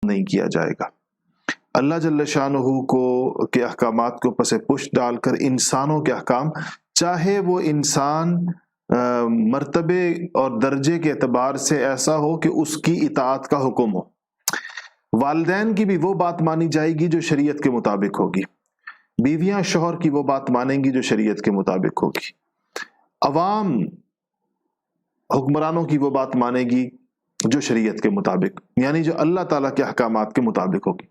نہیں کیا جائے گا۔ اللہ جل شانہ کو کے احکامات کو پس پشت ڈال کر انسانوں کے احکام، چاہے وہ انسان مرتبے اور درجے کے اعتبار سے ایسا ہو کہ اس کی اطاعت کا حکم ہو، والدین کی بھی وہ بات مانی جائے گی جو شریعت کے مطابق ہوگی، بیویاں شوہر کی وہ بات مانیں گی جو شریعت کے مطابق ہوگی، عوام حکمرانوں کی وہ بات مانے گی جو شریعت کے مطابق، یعنی جو اللہ تعالیٰ کے احکامات کے مطابق ہوگی۔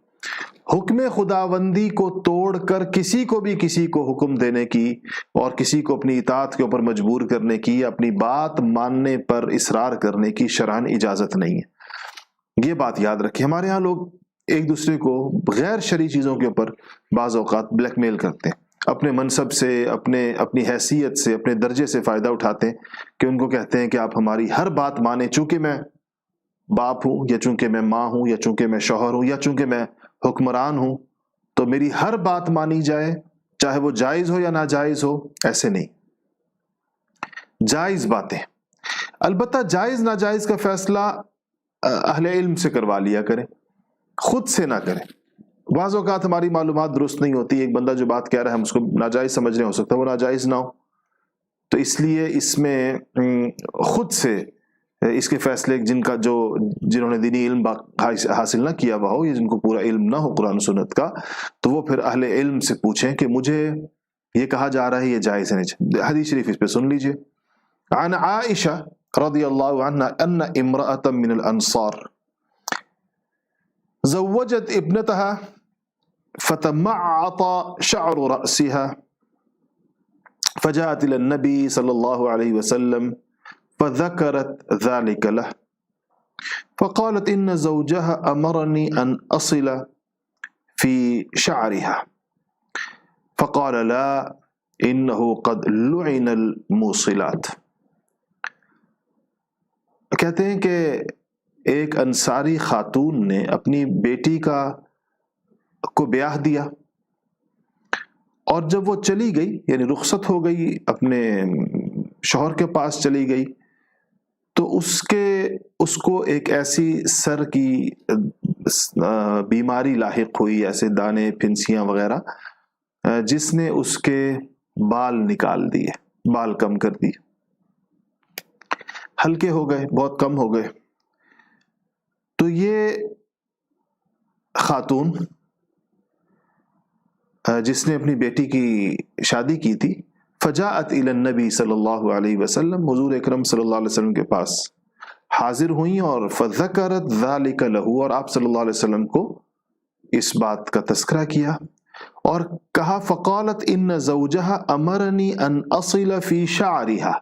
حکم خداوندی کو توڑ کر کسی کو بھی کسی کو حکم دینے کی اور کسی کو اپنی اطاعت کے اوپر مجبور کرنے کی، اپنی بات ماننے پر اصرار کرنے کی شرعاً اجازت نہیں ہے۔ یہ بات یاد رکھیں، ہمارے ہاں لوگ ایک دوسرے کو غیر شرعی چیزوں کے اوپر بعض اوقات بلیک میل کرتے ہیں، اپنے منصب سے، اپنی حیثیت سے، اپنے درجے سے فائدہ اٹھاتے ہیں کہ ان کو کہتے ہیں کہ آپ ہماری ہر بات مانیں، چونکہ میں باپ ہوں، یا چونکہ میں ماں ہوں، یا چونکہ میں شوہر ہوں، یا چونکہ میں حکمران ہوں، تو میری ہر بات مانی جائے، چاہے وہ جائز ہو یا ناجائز ہو۔ ایسے نہیں، جائز باتیں، البتہ جائز ناجائز کا فیصلہ اہل علم سے کروا لیا کریں، خود سے نہ کریں۔ بعض اوقات ہماری معلومات درست نہیں ہوتی، ایک بندہ جو بات کہہ رہا ہے ہم اس کو ناجائز سمجھ رہے ہیں، ہو سکتا ہے وہ ناجائز نہ ہو، تو اس لیے اس میں خود سے اس کے فیصلے جنہوں نے دینی علم حاصل نہ کیا ہوا ہو، یا جن کو پورا علم نہ ہو قرآن سنت کا، تو وہ پھر اہل علم سے پوچھیں کہ مجھے یہ کہا جا رہا ہے یہ جائز ہے نہیں۔ حدیث شریف اس پہ سن لیجئے۔ عن عائشہ رضی اللہ عنہ ان امرأة من الانصار زوجت ابنتها فتمعط شعر رأسها فجاءت الى النبي صلی اللہ علیہ وسلم فذكرت ذلك له فقالت ان زوجها امرني ان اصل في شعرها فقال لا انه قد لعن الموصلات۔ کہتے ہیں کہ ایک انصاری خاتون نے اپنی بیٹی کو بیاہ دیا، اور جب وہ چلی گئی، یعنی رخصت ہو گئی، اپنے شوہر کے پاس چلی گئی، تو اس کو ایک ایسی سر کی بیماری لاحق ہوئی، ایسے دانے پھنسیاں وغیرہ، جس نے اس کے بال نکال دیے، بال کم کر دیے، ہلکے ہو گئے، بہت کم ہو گئے۔ تو یہ خاتون جس نے اپنی بیٹی کی شادی کی تھی، فجاءت الی النبی صلی اللہ علیہ وسلم، حضور اکرم صلی اللہ علیہ وسلم کے پاس حاضر ہوئیں، اور فذکرت ذالک لہ، اور آپ صلی اللہ علیہ وسلم کو اس بات کا تذکرہ کیا اور کہا، فقالت ان زوجہا امرنی ان اصل فی شعرہا،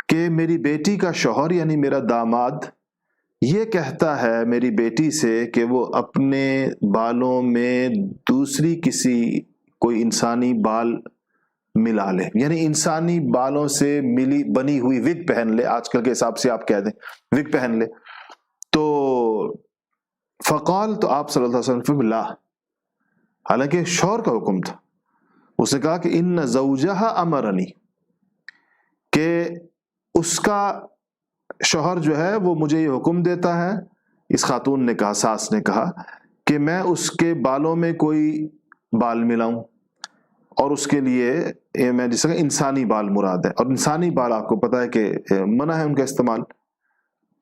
کہ میری بیٹی کا شوہر یعنی میرا داماد یہ کہتا ہے میری بیٹی سے کہ وہ اپنے بالوں میں دوسری کوئی انسانی بال ملا لے، یعنی انسانی بالوں سے بنی ہوئی وگ پہن لے، آج کل کے حساب سے آپ کہہ دیں وگ پہن لے۔ تو فقال، تو آپ صلی اللہ علیہ وسلم لا، حالانکہ شوہر کا حکم تھا، اس نے کہا کہ ان زوجہا امرنی، کہ اس کا شوہر جو ہے وہ مجھے یہ حکم دیتا ہے، اس خاتون نے کہا، ساس نے کہا، کہ میں اس کے بالوں میں کوئی بال ملاؤں، اور اس کے لیے میں جس طرح انسانی بال مراد ہے، اور انسانی بال آپ کو پتہ ہے کہ منع ہے ان کا استعمال۔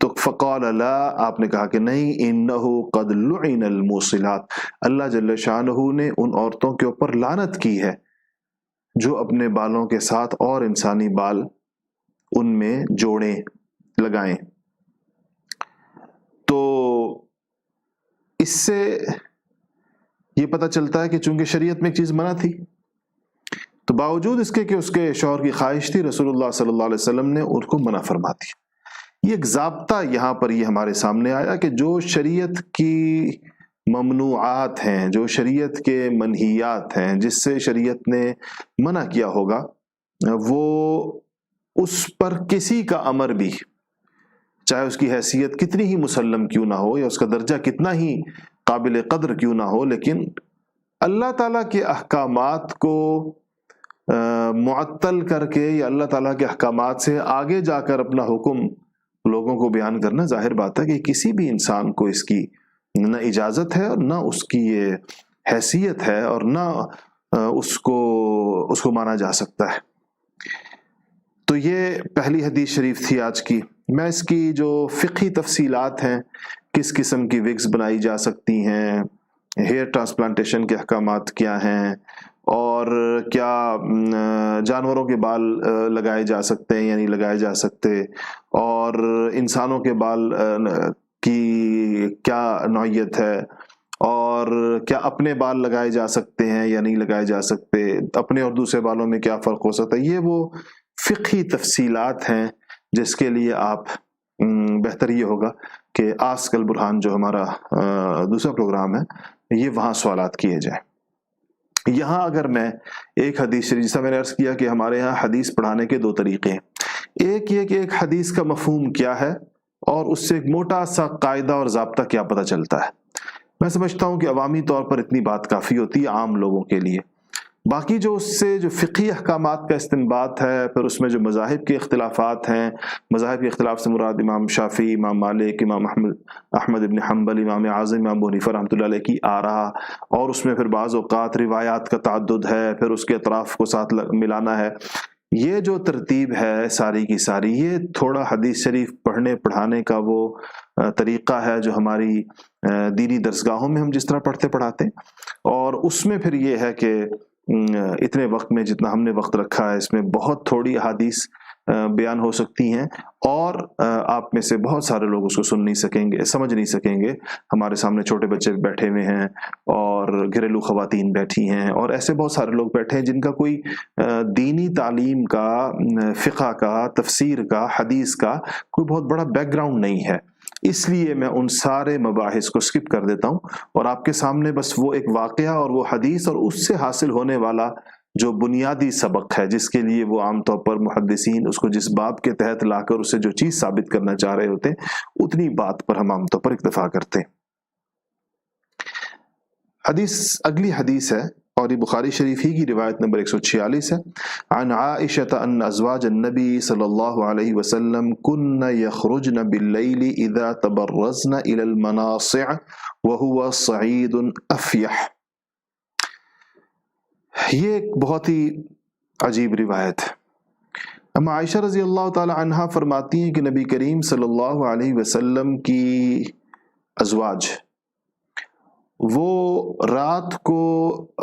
تو فقال لا، آپ نے کہا کہ نہیں، انہ قد لعن الموصلات، اللہ جل شانہ نے ان عورتوں کے اوپر لعنت کی ہے جو اپنے بالوں کے ساتھ اور انسانی بال ان میں جوڑیں، لگائیں۔ تو اس سے یہ پتہ چلتا ہے کہ چونکہ شریعت میں ایک چیز منع تھی، تو باوجود اس کے کہ اس کے شوہر کی خواہش تھی، رسول اللہ صلی اللہ علیہ وسلم نے ان کو منع فرما دیا۔ یہ ایک ضابطہ یہاں پر یہ ہمارے سامنے آیا کہ جو شریعت کی ممنوعات ہیں، جو شریعت کے منہیات ہیں، جس سے شریعت نے منع کیا ہوگا، وہ اس پر کسی کا امر بھی، چاہے اس کی حیثیت کتنی ہی مسلم کیوں نہ ہو، یا اس کا درجہ کتنا ہی قابل قدر کیوں نہ ہو، لیکن اللہ تعالیٰ کے احکامات کو معطل کر کے یا اللہ تعالیٰ کے احکامات سے آگے جا کر اپنا حکم لوگوں کو بیان کرنا، ظاہر بات ہے کہ کسی بھی انسان کو اس کی نہ اجازت ہے اور نہ اس کی یہ حیثیت ہے اور نہ اس کو مانا جا سکتا ہے۔ تو یہ پہلی حدیث شریف تھی آج کی۔ میں اس کی جو فقہی تفصیلات ہیں، کس قسم کی وگز بنائی جا سکتی ہیں، ہیئر ٹرانسپلانٹیشن کے احکامات کیا ہیں، اور کیا جانوروں کے بال لگائے جا سکتے ہیں یا نہیں لگائے جا سکتے، اور انسانوں کے بال کی کیا نوعیت ہے، اور کیا اپنے بال لگائے جا سکتے ہیں یا نہیں لگائے جا سکتے، اپنے اور دوسرے بالوں میں کیا فرق ہو سکتا ہے، یہ وہ فقہی تفصیلات ہیں جس کے لیے آپ بہتر یہ ہوگا کہ آسک البرہان جو ہمارا دوسرا پروگرام ہے، یہ وہاں سوالات کیے جائیں۔ یہاں اگر میں ایک حدیث شریف، جیسا میں نے عرض کیا کہ ہمارے یہاں حدیث پڑھانے کے دو طریقے ہیں، ایک یہ کہ ایک حدیث کا مفہوم کیا ہے اور اس سے ایک موٹا سا قاعدہ اور ضابطہ کیا پتہ چلتا ہے۔ میں سمجھتا ہوں کہ عوامی طور پر اتنی بات کافی ہوتی ہے عام لوگوں کے لیے۔ باقی جو اس سے جو فقہی احکامات کا استنباط ہے، پھر اس میں جو مذاہب کے اختلافات ہیں، مذاہب کے اختلاف سے مراد امام شافعی، امام مالک، امام احمد ابن حنبل، امام اعظم، امام ابو حنیفہ رحمۃ اللہ علیہ کی آراء، اور اس میں پھر بعض اوقات روایات کا تعدد ہے، پھر اس کے اطراف کو ساتھ ملانا ہے، یہ جو ترتیب ہے ساری کی ساری، یہ تھوڑا حدیث شریف پڑھنے پڑھانے کا وہ طریقہ ہے جو ہماری دینی درسگاہوں میں ہم جس طرح پڑھتے پڑھاتے ہیں، اور اس میں پھر یہ ہے کہ اتنے وقت میں جتنا ہم نے وقت رکھا ہے اس میں بہت تھوڑی احادیث بیان ہو سکتی ہیں، اور آپ میں سے بہت سارے لوگ اس کو سن نہیں سکیں گے، سمجھ نہیں سکیں گے۔ ہمارے سامنے چھوٹے بچے بیٹھے ہوئے ہیں، اور گھریلو خواتین بیٹھی ہیں، اور ایسے بہت سارے لوگ بیٹھے ہیں جن کا کوئی دینی تعلیم کا، فقہ کا، تفسیر کا، حدیث کا کوئی بہت بڑا بیک گراؤنڈ نہیں ہے۔ اس لیے میں ان سارے مباحث کو سکپ کر دیتا ہوں، اور آپ کے سامنے بس وہ ایک واقعہ اور وہ حدیث اور اس سے حاصل ہونے والا جو بنیادی سبق ہے، جس کے لیے وہ عام طور پر محدثین اس کو جس باب کے تحت لا کر اسے جو چیز ثابت کرنا چاہ رہے ہوتے ہیں، اتنی بات پر ہم عام طور پر اکتفا کرتے ہیں۔ اگلی حدیث ہے، اور یہ بخاری شریف ہی کی روایت نمبر 146 ہے۔ عن عائشة ان ازواج النبی صلی اللہ علیہ وسلم کن یخرجن باللیل اذا تبرزن الى المناصع وهو صعید افیح۔ یہ ایک بہت ہی عجیب روایت ہے۔ اما عائشہ رضی اللہ تعالی عنہا فرماتی ہیں کہ نبی کریم صلی اللہ علیہ وسلم کی ازواج وہ رات کو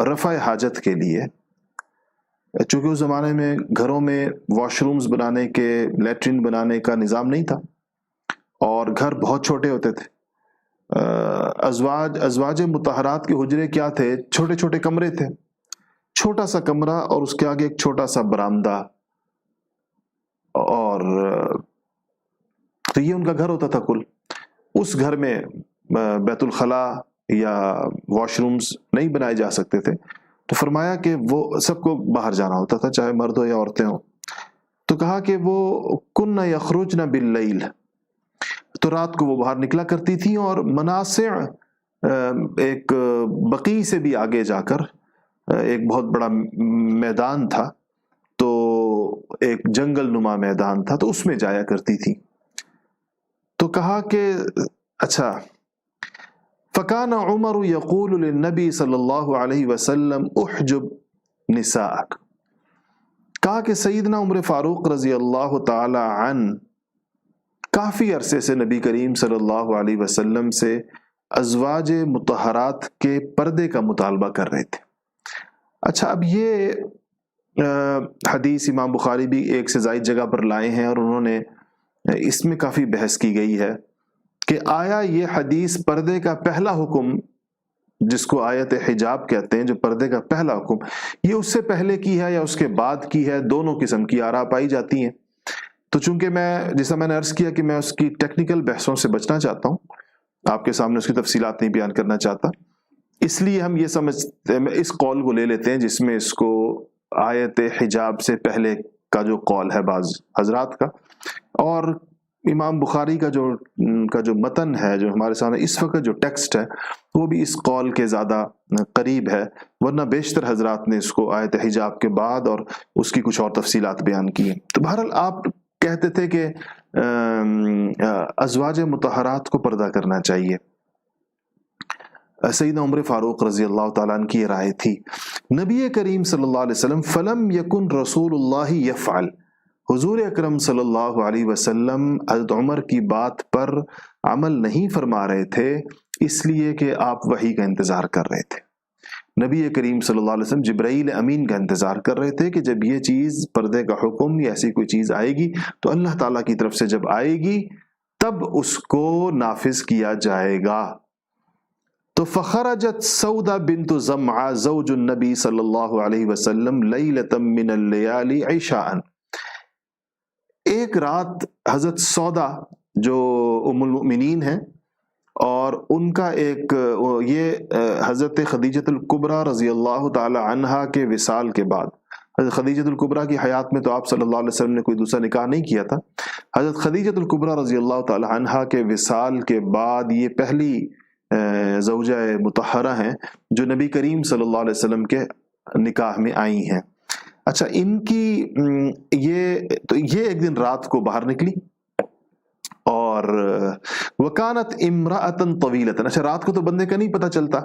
رفع حاجت کے لیے، چونکہ اس زمانے میں گھروں میں واش رومز بنانے کے، لیٹرین بنانے کا نظام نہیں تھا، اور گھر بہت چھوٹے ہوتے تھے، ازواج مطہرات کے حجرے کیا تھے؟ چھوٹے چھوٹے کمرے تھے، چھوٹا سا کمرہ اور اس کے آگے ایک چھوٹا سا برآمدہ، اور تو یہ ان کا گھر ہوتا تھا کل۔ اس گھر میں بیت الخلاء یا واش رومز نہیں بنائے جا سکتے تھے، تو فرمایا کہ وہ سب کو باہر جانا ہوتا تھا، چاہے مرد ہو یا عورتیں ہوں۔ تو کہا کہ وہ کن یخرجن باللیل، تو رات کو وہ باہر نکلا کرتی تھیں، اور مناصع ایک بقیع سے بھی آگے جا کر ایک بہت بڑا میدان تھا، تو ایک جنگل نما میدان تھا، تو اس میں جایا کرتی تھی۔ تو کہا کہ اچھا، فکان عمر یقول للنبی صلی اللہ علیہ وسلم احجب نساءک، کہا کہ سیدنا عمر فاروق رضی اللہ تعالی عنہ کافی عرصے سے نبی کریم صلی اللہ علیہ وسلم سے ازواج مطہرات کے پردے کا مطالبہ کر رہے تھے۔ اچھا، اب یہ حدیث امام بخاری بھی ایک سے زائد جگہ پر لائے ہیں، اور انہوں نے اس میں کافی بحث کی گئی ہے کہ آیا یہ حدیث پردے کا پہلا حکم، جس کو آیت حجاب کہتے ہیں، جو پردے کا پہلا حکم، یہ اس سے پہلے کی ہے یا اس کے بعد کی ہے؟ دونوں قسم کی آراء پائی جاتی ہیں۔ تو چونکہ جیسا میں نے عرض کیا کہ میں اس کی ٹیکنیکل بحثوں سے بچنا چاہتا ہوں، آپ کے سامنے اس کی تفصیلات نہیں بیان کرنا چاہتا، اس لیے ہم یہ سمجھتے ہیں، اس قول کو لے لیتے ہیں جس میں اس کو آیت حجاب سے پہلے کا جو قول ہے بعض حضرات کا، اور امام بخاری کا جو متن ہے، جو ہمارے سامنے اس وقت جو ٹیکسٹ ہے، وہ بھی اس قول کے زیادہ قریب ہے، ورنہ بیشتر حضرات نے اس کو آیت حجاب کے بعد اور اس کی کچھ اور تفصیلات بیان کی ہیں۔ تو بہرحال آپ کہتے تھے کہ ازواج مطہرات کو پردہ کرنا چاہیے، سیدنا عمر فاروق رضی اللہ تعالیٰ عنہ کی یہ رائے تھی. نبی کریم صلی اللہ علیہ وسلم فلم یکن رسول اللہ یفعل، حضور اکرم صلی اللہ علیہ وسلم حضرت عمر کی بات پر عمل نہیں فرما رہے تھے، اس لیے کہ آپ وحی کا انتظار کر رہے تھے. نبی کریم صلی اللہ علیہ وسلم جبرائیل امین کا انتظار کر رہے تھے کہ جب یہ چیز پردے کا حکم یا ایسی کوئی چیز آئے گی تو اللہ تعالیٰ کی طرف سے جب آئے گی تب اس کو نافذ کیا جائے گا. تو فخرجت سودا بنت زمعہ زوج النبی صلی اللہ علیہ وسلم لیلۃ من اللیالی عشاء، ایک رات حضرت سودا جو ام المؤمنین ہیں اور ان کا ایک یہ حضرت خدیجۃ الکبریٰ رضی اللہ تعالی عنہا کے وصال کے بعد، حضرت خدیجۃ الکبریٰ کی حیات میں تو آپ صلی اللہ علیہ وسلم نے کوئی دوسرا نکاح نہیں کیا تھا. حضرت خدیجۃ الکبریٰ رضی اللہ تعالی عنہا کے وصال کے بعد یہ پہلی زوجہ مطہرہ ہیں جو نبی کریم صلی اللہ علیہ وسلم کے نکاح میں آئی ہیں. اچھا، ان کی یہ ایک دن رات کو باہر نکلی اور وکانت امرأۃ طویلۃ، اچھا رات کو تو بندے کا نہیں پتہ چلتا،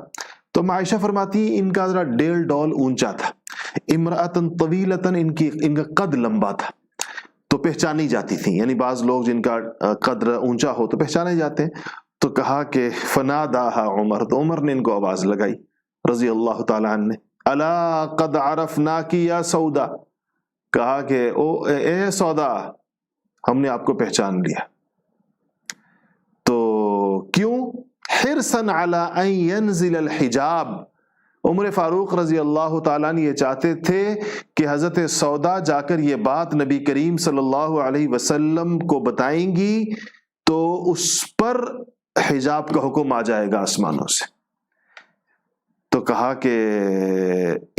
تو عائشہ فرماتی ان کا ذرا ڈیل ڈول اونچا تھا، امرأۃ طویلۃ ان کا قد لمبا تھا تو پہچانی جاتی تھی، یعنی بعض لوگ جن کا قدر اونچا ہو تو پہچانے جاتے ہیں. تو کہا کہ فناداہا عمر، تو عمر نے ان کو آواز لگائی رضی اللہ تعالیٰ عنہ نے، الا قد عرفناکی یا سودا، کہا کہ اے سودا ہم نے آپ کو پہچان لیا. تو کیوں؟ حرصا علی ان ینزل الحجاب، عمر فاروق رضی اللہ تعالیٰ عنہ یہ چاہتے تھے کہ حضرت سودا جا کر یہ بات نبی کریم صلی اللہ علیہ وسلم کو بتائیں گی تو اس پر حجاب کا حکم آ جائے گا آسمانوں سے. تو کہا کہ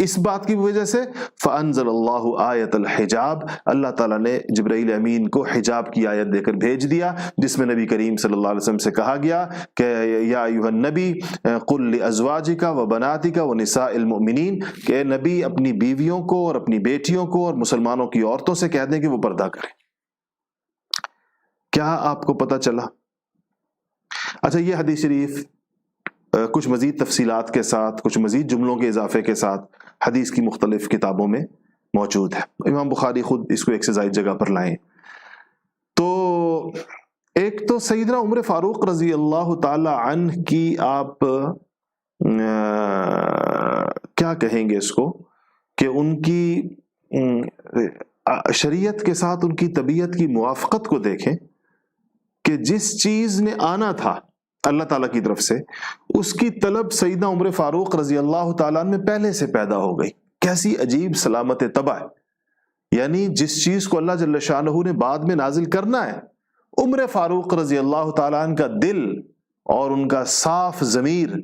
اس بات کی وجہ سے فانزل اللہ آیت الحجاب، اللہ تعالیٰ نے جبرائیل امین کو حجاب کی آیت دے کر بھیج دیا جس میں نبی کریم صلی اللہ علیہ وسلم سے کہا گیا کہ یا ایھا النبی قل لازواجک وبناتک ونساء المؤمنین، کہ اے نبی اپنی بیویوں کو اور اپنی بیٹیوں کو اور مسلمانوں کی عورتوں سے کہہ دیں کہ وہ پردہ کریں. کیا آپ کو پتہ چلا؟ اچھا، یہ حدیث شریف کچھ مزید تفصیلات کے ساتھ، کچھ مزید جملوں کے اضافے کے ساتھ حدیث کی مختلف کتابوں میں موجود ہے. امام بخاری خود اس کو ایک سے زائد جگہ پر لائیں. تو ایک تو سیدنا عمر فاروق رضی اللہ تعالی عنہ کی آپ کیا کہیں گے اس کو کہ ان کی شریعت کے ساتھ ان کی طبیعت کی موافقت کو دیکھیں کہ جس چیز نے آنا تھا اللہ تعالیٰ کی طرف سے اس کی طلب سیدنا عمر فاروق رضی اللہ تعالیٰ عنہ میں پہلے سے پیدا ہو گئی. کیسی عجیب سلامت طبع ہے، یعنی جس چیز کو اللہ جل شانہ نے بعد میں نازل کرنا ہے، عمر فاروق رضی اللہ تعالیٰ عنہ کا دل اور ان کا صاف ضمیر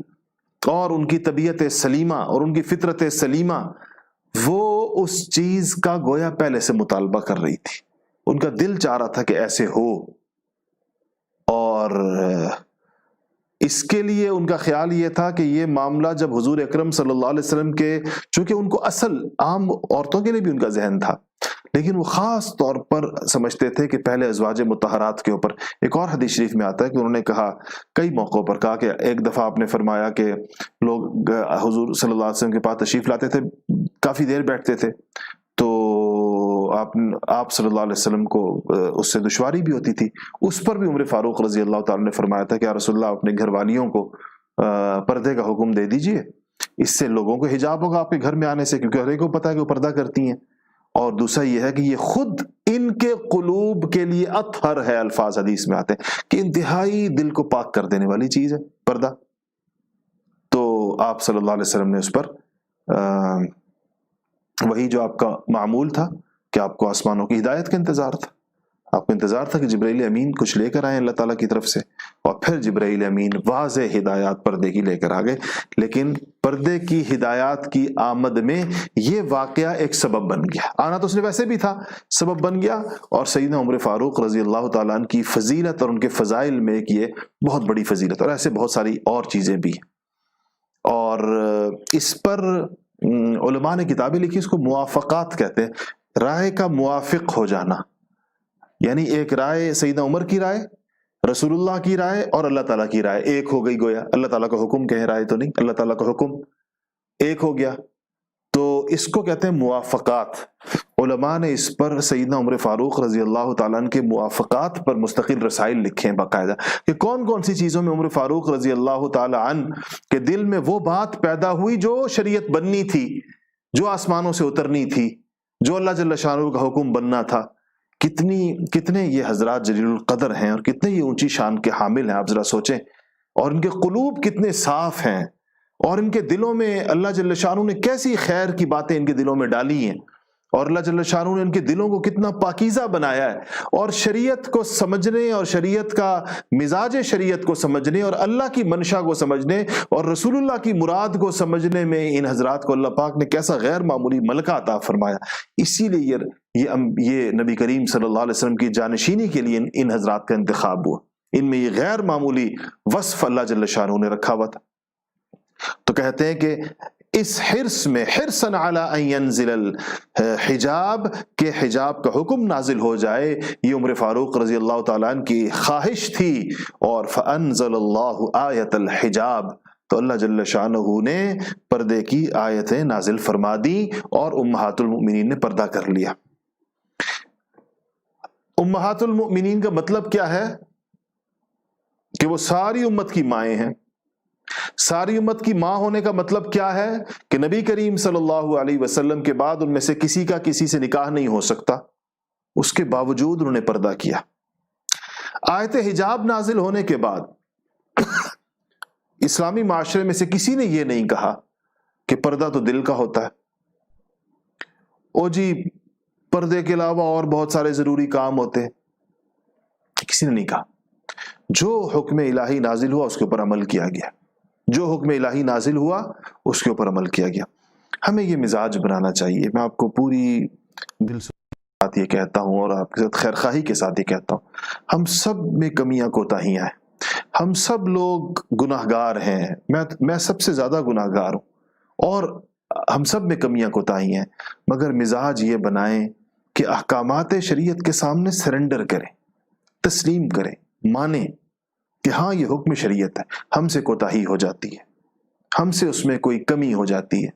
اور ان کی طبیعت سلیمہ اور ان کی فطرت سلیمہ وہ اس چیز کا گویا پہلے سے مطالبہ کر رہی تھی. ان کا دل چاہ رہا تھا کہ ایسے ہو، اور اس کے لیے ان کا خیال یہ تھا کہ یہ معاملہ جب حضور اکرم صلی اللہ علیہ وسلم کے، چونکہ ان کو اصل عام عورتوں کے لیے بھی ان کا ذہن تھا لیکن وہ خاص طور پر سمجھتے تھے کہ پہلے ازواج مطہرات کے اوپر. ایک اور حدیث شریف میں آتا ہے کہ انہوں نے کہا، کئی موقعوں پر کہا کہ ایک دفعہ آپ نے فرمایا کہ لوگ حضور صلی اللہ علیہ وسلم کے پاس تشریف لاتے تھے، کافی دیر بیٹھتے تھے، تو آپ صلی اللہ علیہ وسلم کو اس سے دشواری بھی ہوتی تھی. اس پر بھی عمر فاروق رضی اللہ تعالیٰ نے فرمایا تھا کہ یا رسول اللہ اپنے گھر والیوں کو پردے کا حکم دے دیجئے، اس سے لوگوں کو حجاب ہوگا آپ کے گھر میں آنے سے، کیونکہ ہر ایک کو پتا ہے کہ وہ پردہ کرتی ہیں. اور دوسرا یہ ہے کہ یہ خود ان کے قلوب کے لیے اطہر ہے، الفاظ حدیث میں آتے ہیں کہ انتہائی دل کو پاک کر دینے والی چیز ہے پردہ. تو آپ صلی اللہ علیہ وسلم نے اس پر وہی جو آپ کا معمول تھا کہ آپ کو آسمانوں کی ہدایت کا انتظار تھا، آپ کو انتظار تھا کہ جبرائیل امین کچھ لے کر آئیں اللہ تعالیٰ کی طرف سے، اور پھر جبرائیل امین واضح ہدایات پردے کی لے کر آ گئے. لیکن پردے کی ہدایات کی آمد میں یہ واقعہ ایک سبب بن گیا، آنا تو اس نے ویسے بھی تھا، سبب بن گیا. اور سیدنا عمر فاروق رضی اللہ تعالیٰ عنہ کی فضیلت اور ان کے فضائل میں ایک یہ بہت بڑی فضیلت، اور ایسے بہت ساری اور چیزیں بھی. اور اس پر علماء نے کتابیں لکھی، اس کو موافقات کہتے ہیں، رائے کا موافق ہو جانا. یعنی ایک رائے سیدنا عمر کی رائے رسول اللہ کی رائے اور اللہ تعالیٰ کی رائے ایک ہو گئی گویا. اللہ تعالیٰ کا حکم کہیں رائے تو نہیں, اللہ تعالیٰ کا حکم ایک ہو گیا. تو اس کو کہتے ہیں موافقات. علماء نے اس پر سیدنا عمر فاروق رضی اللہ تعالیٰ عنہ کے موافقات پر مستقل رسائل لکھے ہیں باقاعدہ, کہ کون کون سی چیزوں میں عمر فاروق رضی اللہ تعالیٰ عنہ کے دل میں وہ بات پیدا ہوئی جو شریعت بننی تھی, جو آسمانوں سے اترنی تھی, جو اللہ جل شانہ کا حکم بننا تھا. کتنے یہ حضرات جلیل القدر ہیں اور کتنے یہ اونچی شان کے حامل ہیں, آپ ذرا سوچیں. اور ان کے قلوب کتنے صاف ہیں, اور ان کے دلوں میں اللہ جل شانہ نے کیسی خیر کی باتیں ان کے دلوں میں ڈالی ہیں, اور اللہ جل شانہ نے ان کے دلوں کو کتنا پاکیزہ بنایا ہے. اور شریعت کو سمجھنے اور شریعت کا مزاج شریعت کو سمجھنے اور اللہ کی منشا کو سمجھنے اور رسول اللہ کی مراد کو سمجھنے میں ان حضرات کو اللہ پاک نے کیسا غیر معمولی ملکہ عطا فرمایا. اسی لیے یہ نبی کریم صلی اللہ علیہ وسلم کی جانشینی کے لیے ان حضرات کا انتخاب ہوا. ان میں یہ غیر معمولی وصف اللہ جل شانہ نے رکھا ہوا تھا. تو کہتے ہیں کہ اس حرص میں حرصاً علی ان ینزل الحجاب, کہ حجاب کا حکم نازل ہو جائے, یہ عمر فاروق رضی اللہ تعالیٰ عنہ کی خواہش تھی. اور فانزل اللہ آیت الحجاب, تو اللہ جل شانہ نے پردے کی آیتیں نازل فرما دی اور امہات المؤمنین نے پردہ کر لیا. امہات المؤمنین کا مطلب کیا ہے؟ کہ وہ ساری امت کی مائیں ہیں. ساری امت کی ماں ہونے کا مطلب کیا ہے؟ کہ نبی کریم صلی اللہ علیہ وسلم کے بعد ان میں سے کسی کا کسی سے نکاح نہیں ہو سکتا, اس کے باوجود انہوں نے پردہ کیا. آیت حجاب نازل ہونے کے بعد اسلامی معاشرے میں سے کسی نے یہ نہیں کہا کہ پردہ تو دل کا ہوتا ہے, او جی پردے کے علاوہ اور بہت سارے ضروری کام ہوتے ہیں. کسی نے نہیں کہا. جو حکم الہی نازل ہوا اس کے اوپر عمل کیا گیا, جو حکم الہی نازل ہوا اس کے اوپر عمل کیا گیا. ہمیں یہ مزاج بنانا چاہیے. میں آپ کو پوری دل سے یہ کہتا ہوں اور آپ کے ساتھ خیر خواہی کے ساتھ یہ کہتا ہوں, ہم سب میں کمیاں کوتاہیاں ہیں, ہم سب لوگ گناہگار ہیں. میں سب سے زیادہ گناہگار ہوں, اور ہم سب میں کمیاں کوتاہیاں ہیں. مگر مزاج یہ بنائیں کہ احکامات شریعت کے سامنے سرنڈر کریں, تسلیم کریں, مانیں کہ ہاں یہ حکم شریعت ہے. ہم سے کوتاہی ہو جاتی ہے, ہم سے اس میں کوئی کمی ہو جاتی ہے,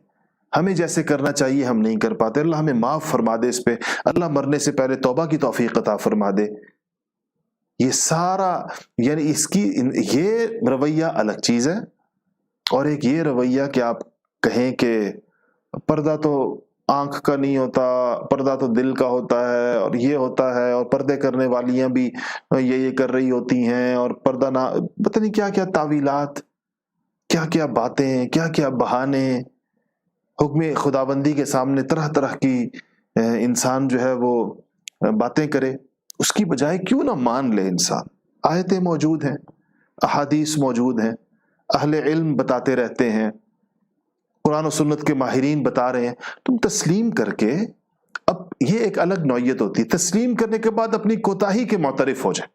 ہمیں جیسے کرنا چاہیے ہم نہیں کر پاتے. اللہ ہمیں معاف فرما دے اس پہ. اللہ مرنے سے پہلے توبہ کی توفیق عطا فرما دے. یہ سارا یعنی اس کی یہ رویہ الگ چیز ہے, اور ایک یہ رویہ کہ آپ کہیں کہ پردہ تو آنکھ کا نہیں ہوتا, پردہ تو دل کا ہوتا ہے, اور یہ ہوتا ہے, اور پردے کرنے والیاں بھی یہ کر رہی ہوتی ہیں, اور پردہ نہ پتہ نہیں کیا کیا تعویلات, کیا کیا باتیں, کیا کیا بہانے. حکم خداوندی کے سامنے طرح طرح کی انسان جو ہے وہ باتیں کرے. اس کی بجائے کیوں نہ مان لے انسان. آیتیں موجود ہیں, احادیث موجود ہیں, اہل علم بتاتے رہتے ہیں, قرآن و سنت کے ماہرین بتا رہے ہیں. تم تسلیم کر کے, اب یہ ایک الگ نوعیت ہوتی ہے, تسلیم کرنے کے بعد اپنی کوتاہی کے معترف ہو جائے.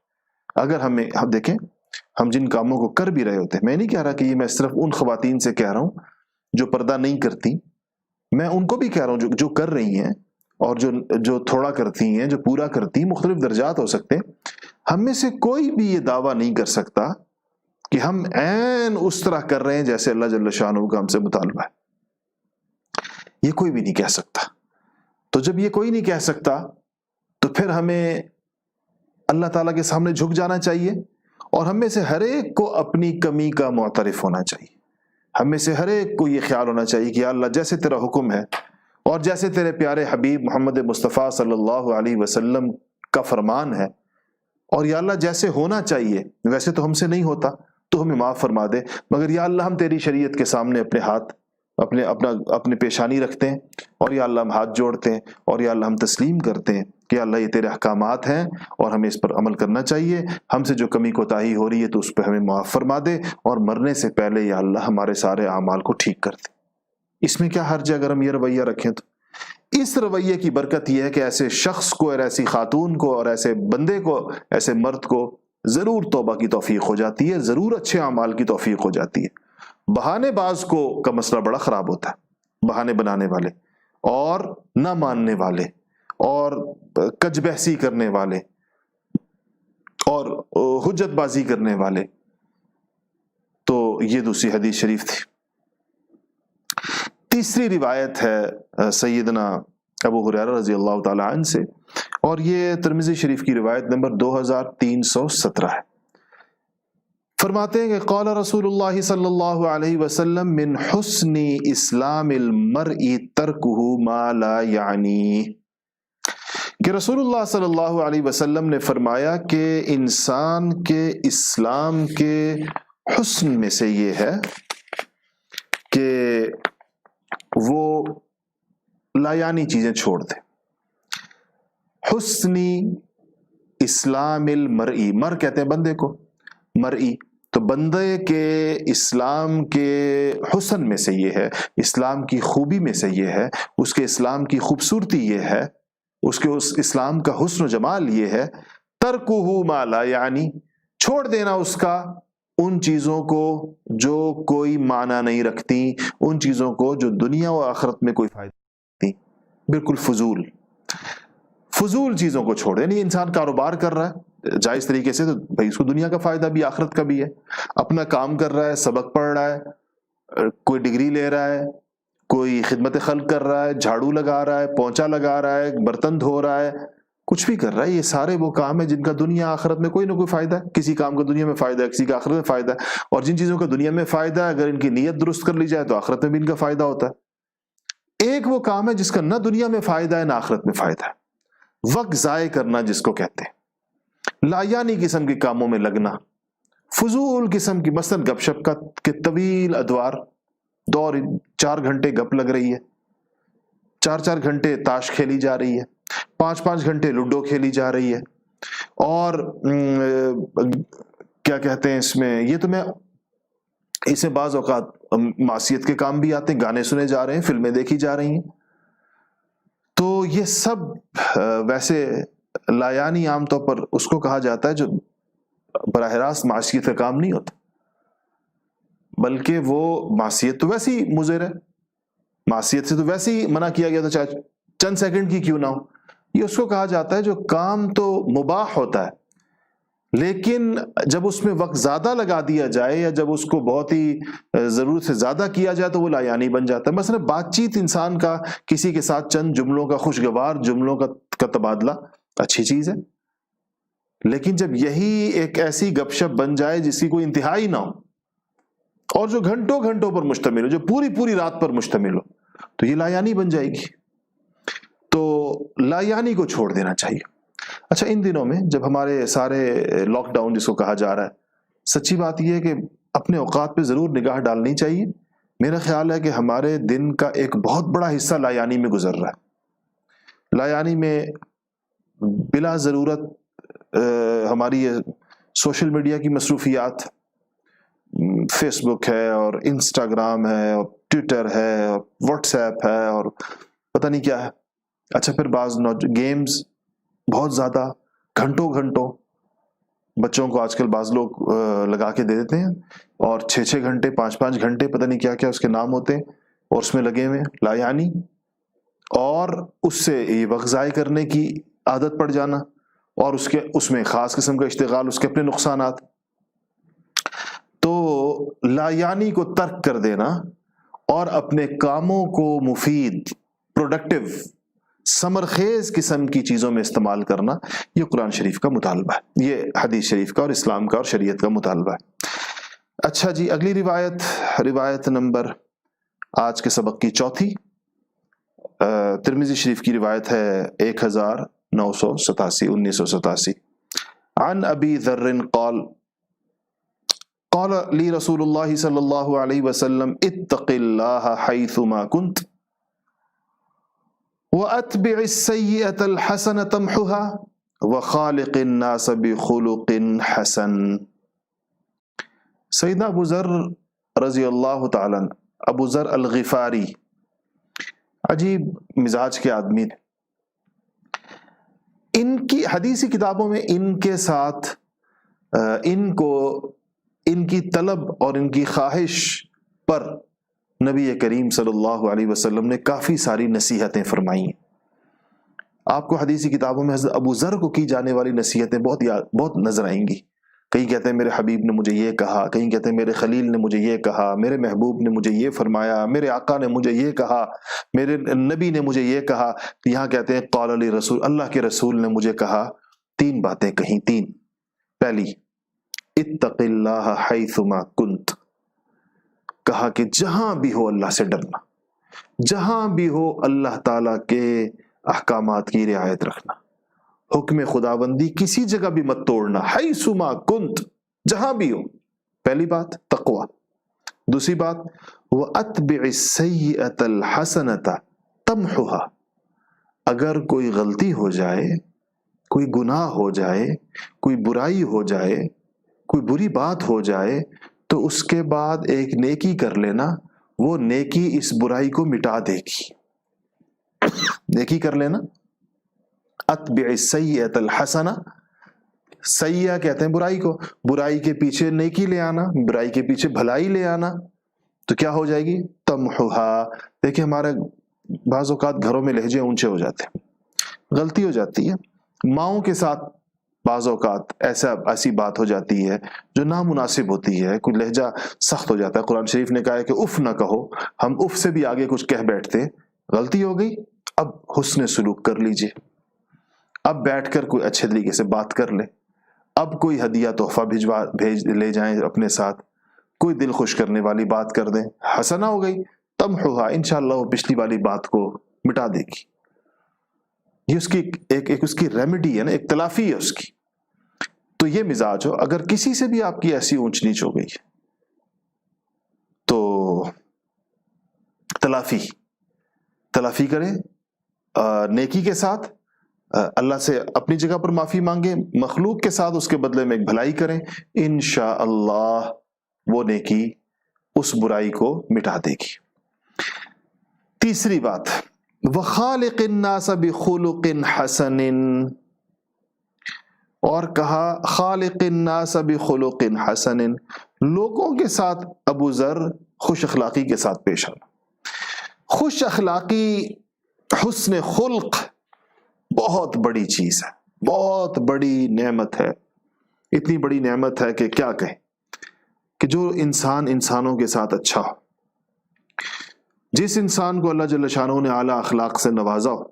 اگر ہم دیکھیں ہم جن کاموں کو کر بھی رہے ہوتے ہیں, میں نہیں کہہ رہا کہ یہ میں صرف ان خواتین سے کہہ رہا ہوں جو پردہ نہیں کرتی, میں ان کو بھی کہہ رہا ہوں جو کر رہی ہیں, اور جو تھوڑا کرتی ہیں, جو پورا کرتی ہیں. مختلف درجات ہو سکتے ہیں. ہم میں سے کوئی بھی یہ دعویٰ نہیں کر سکتا کہ ہم عین اس طرح کر رہے ہیں جیسے اللہ جل شانہ کا ہم سے مطالبہ ہے. یہ کوئی بھی نہیں کہہ سکتا. تو جب یہ کوئی نہیں کہہ سکتا تو پھر ہمیں اللہ تعالیٰ کے سامنے جھک جانا چاہیے, اور ہم میں سے ہر ایک کو اپنی کمی کا معترف ہونا چاہیے. ہم میں سے ہر ایک کو یہ خیال ہونا چاہیے کہ یا اللہ جیسے تیرا حکم ہے اور جیسے تیرے پیارے حبیب محمد مصطفیٰ صلی اللہ علیہ وسلم کا فرمان ہے, اور یا اللہ جیسے ہونا چاہیے ویسے تو ہم سے نہیں ہوتا, تو ہمیں معاف فرما دے. مگر یا اللہ ہم تیری شریعت کے سامنے اپنے ہاتھ اپنے پیشانی رکھتے ہیں, اور یا اللہ ہم ہاتھ جوڑتے ہیں, اور یا اللہ ہم تسلیم کرتے ہیں کہ اللہ یہ تیرے احکامات ہیں اور ہمیں اس پر عمل کرنا چاہیے. ہم سے جو کمی کوتاہی ہو رہی ہے تو اس پہ ہمیں معاف فرما دے, اور مرنے سے پہلے یا اللہ ہمارے سارے اعمال کو ٹھیک کر دے. اس میں کیا حرج ہے اگر ہم یہ رویہ رکھیں تو؟ اس رویے کی برکت یہ ہے کہ ایسے شخص کو اور ایسی خاتون کو اور ایسے بندے کو, ایسے مرد کو ضرور توبہ کی توفیق ہو جاتی ہے, ضرور اچھے اعمال کی توفیق ہو جاتی ہے. بہانے باز کو کا مسئلہ بڑا خراب ہوتا ہے. بہانے بنانے والے اور نہ ماننے والے اور کج بحثی کرنے والے اور حجت بازی کرنے والے. تو یہ دوسری حدیث شریف تھی. تیسری روایت ہے سیدنا ابو ہریرہ رضی اللہ تعالی عنہ سے، اور یہ ترمذی شریف کی روایت نمبر 2317 ہے. فرماتے ہیں کہ قال رسول اللہ صلی اللہ علیہ وسلم من حسن اسلام المرء ترکہ ما لا یعنی، کہ رسول اللہ صلی اللہ علیہ وسلم نے فرمایا کہ انسان کے اسلام کے حسن میں سے یہ ہے کہ وہ لایانی چیزیں چھوڑ دے. حسنی اسلام المرئی، مر کہتے ہیں بندے کو، مرئی تو بندے کے اسلام کے حسن میں سے یہ ہے، اسلام کی خوبی میں سے یہ ہے، اس کے اسلام کی خوبصورتی یہ ہے، اس کے اس اسلام کا حسن و جمال یہ ہے، ترکہ ما لا یعنی، چھوڑ دینا اس کا ان چیزوں کو جو کوئی معنی نہیں رکھتی، ان چیزوں کو جو دنیا و آخرت میں کوئی فائدہ نہیں، بالکل فضول چیزوں کو چھوڑ. یعنی انسان کاروبار کر رہا ہے جائز طریقے سے تو بھائی اس کو دنیا کا فائدہ بھی آخرت کا بھی ہے، اپنا کام کر رہا ہے، سبق پڑھ رہا ہے، کوئی ڈگری لے رہا ہے، کوئی خدمت خلق کر رہا ہے، جھاڑو لگا رہا ہے، پونچا لگا رہا ہے، برتن دھو رہا ہے، کچھ بھی کر رہا ہے، یہ سارے وہ کام ہیں جن کا دنیا آخرت میں کوئی نہ کوئی فائدہ ہے. کسی کام کا دنیا میں فائدہ ہے، کسی کا آخرت میں فائدہ ہے، اور جن چیزوں کا دنیا میں فائدہ ہے اگر ان کی نیت درست کر لی جائے تو آخرت میں بھی ان کا فائدہ ہوتا ہے. ایک وہ کام ہے جس کا نہ دنیا میں فائدہ ہے نہ آخرت میں فائدہ ہے، وقت ضائع کرنا جس کو کہتے ہیں، لایانی قسم کے کاموں میں لگنا، فضول قسم کی، مثلا گپ شپ کا کہ طویل ادوار دور، 4 گھنٹے گپ لگ رہی ہے، 4 گھنٹے تاش کھیلی جا رہی ہے، 5 گھنٹے لوڈو کھیلی جا رہی ہے، اور کیا کہتے ہیں اس میں، یہ تو میں اسے بعض اوقات معصیت کے کام بھی آتے ہیں، گانے سنے جا رہے ہیں، فلمیں دیکھی جا رہی ہیں. تو یہ سب ویسے لایانی عام طور پر اس کو کہا جاتا ہے جو براہ راست معصیت کا کام نہیں ہوتا، بلکہ وہ معصیت تو ویسے ہی مضر ہے، معصیت سے تو ویسے ہی منع کیا گیا تھا چاہے چند سیکنڈ کی کیوں نہ ہو. یہ اس کو کہا جاتا ہے جو کام تو مباح ہوتا ہے لیکن جب اس میں وقت زیادہ لگا دیا جائے یا جب اس کو بہت ہی ضرورت سے زیادہ کیا جائے تو وہ لایانی بن جاتا ہے. مثلا بات چیت انسان کا کسی کے ساتھ چند جملوں کا، خوشگوار جملوں کا تبادلہ اچھی چیز ہے، لیکن جب یہی ایک ایسی گپ شپ بن جائے جس کی کوئی انتہائی نہ ہو اور جو گھنٹوں پر مشتمل ہو، جو پوری رات پر مشتمل ہو، تو یہ لایانی بن جائے گی. تو لایانی کو چھوڑ دینا چاہیے. اچھا، ان دنوں میں جب ہمارے سارے لاک ڈاؤن جس کو کہا جا رہا ہے، سچی بات یہ ہے کہ اپنے اوقات پہ ضرور نگاہ ڈالنی چاہیے. میرا خیال ہے کہ ہمارے دن کا ایک بہت بڑا حصہ لایانی میں گزر رہا ہے. لایانی میں بلا ضرورت ہماری یہ سوشل میڈیا کی مصروفیات، فیس بک ہے اور انسٹاگرام ہے اور ٹویٹر ہے اور واٹس ایپ ہے اور پتہ نہیں کیا ہے. اچھا، پھر بعض گیمز بہت زیادہ گھنٹوں بچوں کو آج کل بعض لوگ لگا کے دے دیتے ہیں اور 6 گھنٹے 5 گھنٹے پتہ نہیں کیا کیا اس کے نام ہوتے ہیں اور اس میں لگے ہوئے لایانی، اور اس سے یہ وقت ضائع کرنے کی عادت پڑ جانا اور اس میں خاص قسم کا اشتغال، اس کے اپنے نقصانات. تو لایانی کو ترک کر دینا اور اپنے کاموں کو مفید، پروڈکٹیو، ثمرخیز قسم کی چیزوں میں استعمال کرنا، یہ قرآن شریف کا مطالبہ ہے، یہ حدیث شریف کا اور اسلام کا اور شریعت کا مطالبہ ہے. اچھا جی، اگلی روایت نمبر آج کے سبق کی چوتھی، ترمذی شریف کی روایت ہے 1987 عن ابی ذر قال قال لی رسول اللہ صلی اللہ علیہ وسلم اتق اللہ حیثما کنت وَأَتْبِعِ السَّيِّئَةَ الْحَسَنَةَ تَمْحُهَا وَخَالِقِ النَّاسَ بِخُلُقٍ حَسَنٍ. سیدنا ابو ذر رضی اللہ تعالیٰ، ابو ذر الغفاری، عجیب مزاج کے آدمی نے. ان کی حدیثی کتابوں میں ان کے ساتھ ان کی طلب اور ان کی خواہش پر نبی کریم صلی اللہ علیہ وسلم نے کافی ساری نصیحتیں فرمائی ہیں. آپ کو حدیثی کتابوں میں حضرت ابو ذر کو کی جانے والی نصیحتیں بہت نظر آئیں گی. کہیں کہتے ہیں میرے حبیب نے مجھے یہ کہا، کہیں کہتے ہیں میرے خلیل نے مجھے یہ کہا، میرے محبوب نے مجھے یہ فرمایا، میرے آقا نے مجھے یہ کہا، میرے نبی نے مجھے یہ کہا. یہاں کہتے ہیں قال علی رسول، اللہ کے رسول نے مجھے کہا. 3 باتیں کہیں. 3. پہلی، اتق اللہ حیثما کنت، کہا کہ جہاں بھی ہو اللہ سے ڈرنا، جہاں بھی ہو اللہ تعالیٰ کے احکامات کی رعایت رکھنا، حکم خداوندی کسی جگہ بھی مت توڑنا. حیثما کنت، جہاں بھی ہو. پہلی بات تقوی. دوسری بات وَأَتْبِعِ السَّيِّئَةَ الْحَسَنَةَ تَمْحُهَا، اگر کوئی غلطی ہو جائے، کوئی گناہ ہو جائے، کوئی برائی ہو جائے، کوئی بری بات ہو جائے، تو اس کے بعد ایک نیکی کر لینا، وہ نیکی اس برائی کو مٹا دے گی. نیکی کر لینا. اتبع السیئۃ الحسنہ، سیئہ کہتے ہیں برائی کو، برائی کے پیچھے نیکی لے آنا، برائی کے پیچھے بھلائی لے آنا، تو کیا ہو جائے گی؟ تمحوہا. دیکھیں ہمارے بعض اوقات گھروں میں لہجے اونچے ہو جاتے ہیں، غلطی ہو جاتی ہے. ماؤں کے ساتھ بعض اوقات ایسی بات ہو جاتی ہے جو نامناسب ہوتی ہے، کوئی لہجہ سخت ہو جاتا ہے. قرآن شریف نے کہا ہے کہ اف نہ کہو، ہم اف سے بھی آگے کچھ کہہ بیٹھتے ہیں. غلطی ہو گئی، اب حسن سلوک کر لیجئے، اب بیٹھ کر کوئی اچھے طریقے سے بات کر لیں، اب کوئی ہدیہ تحفہ بھیج لے جائیں اپنے ساتھ، کوئی دل خوش کرنے والی بات کر دیں. حسنہ ہو گئی، تمحوہا، انشاءاللہ وہ پچھلی والی بات کو مٹا دے گی. یہ اس کی ایک اس کی ریمیڈی ہے نا، ایک تلافی ہے اس کی. تو یہ مزاج ہو، اگر کسی سے بھی آپ کی ایسی اونچ نیچ ہو گئی تو تلافی کریں نیکی کے ساتھ، اللہ سے اپنی جگہ پر معافی مانگیں، مخلوق کے ساتھ اس کے بدلے میں ایک بھلائی کریں، انشاءاللہ وہ نیکی اس برائی کو مٹا دے گی. تیسری بات وَخَالِقِ النَّاسَ بِخُلُقٍ حَسَنٍ، اور کہا خالق الناس بخلق حسن، لوگوں کے ساتھ ابو ذر خوش اخلاقی کے ساتھ پیش آنا. خوش اخلاقی، حسن خلق بہت بڑی چیز ہے، بہت بڑی نعمت ہے. اتنی بڑی نعمت ہے کہ کیا کہیں، کہ جو انسان انسانوں کے ساتھ اچھا ہو، جس انسان کو اللہ جل شانہ نے اعلیٰ اخلاق سے نوازا ہو،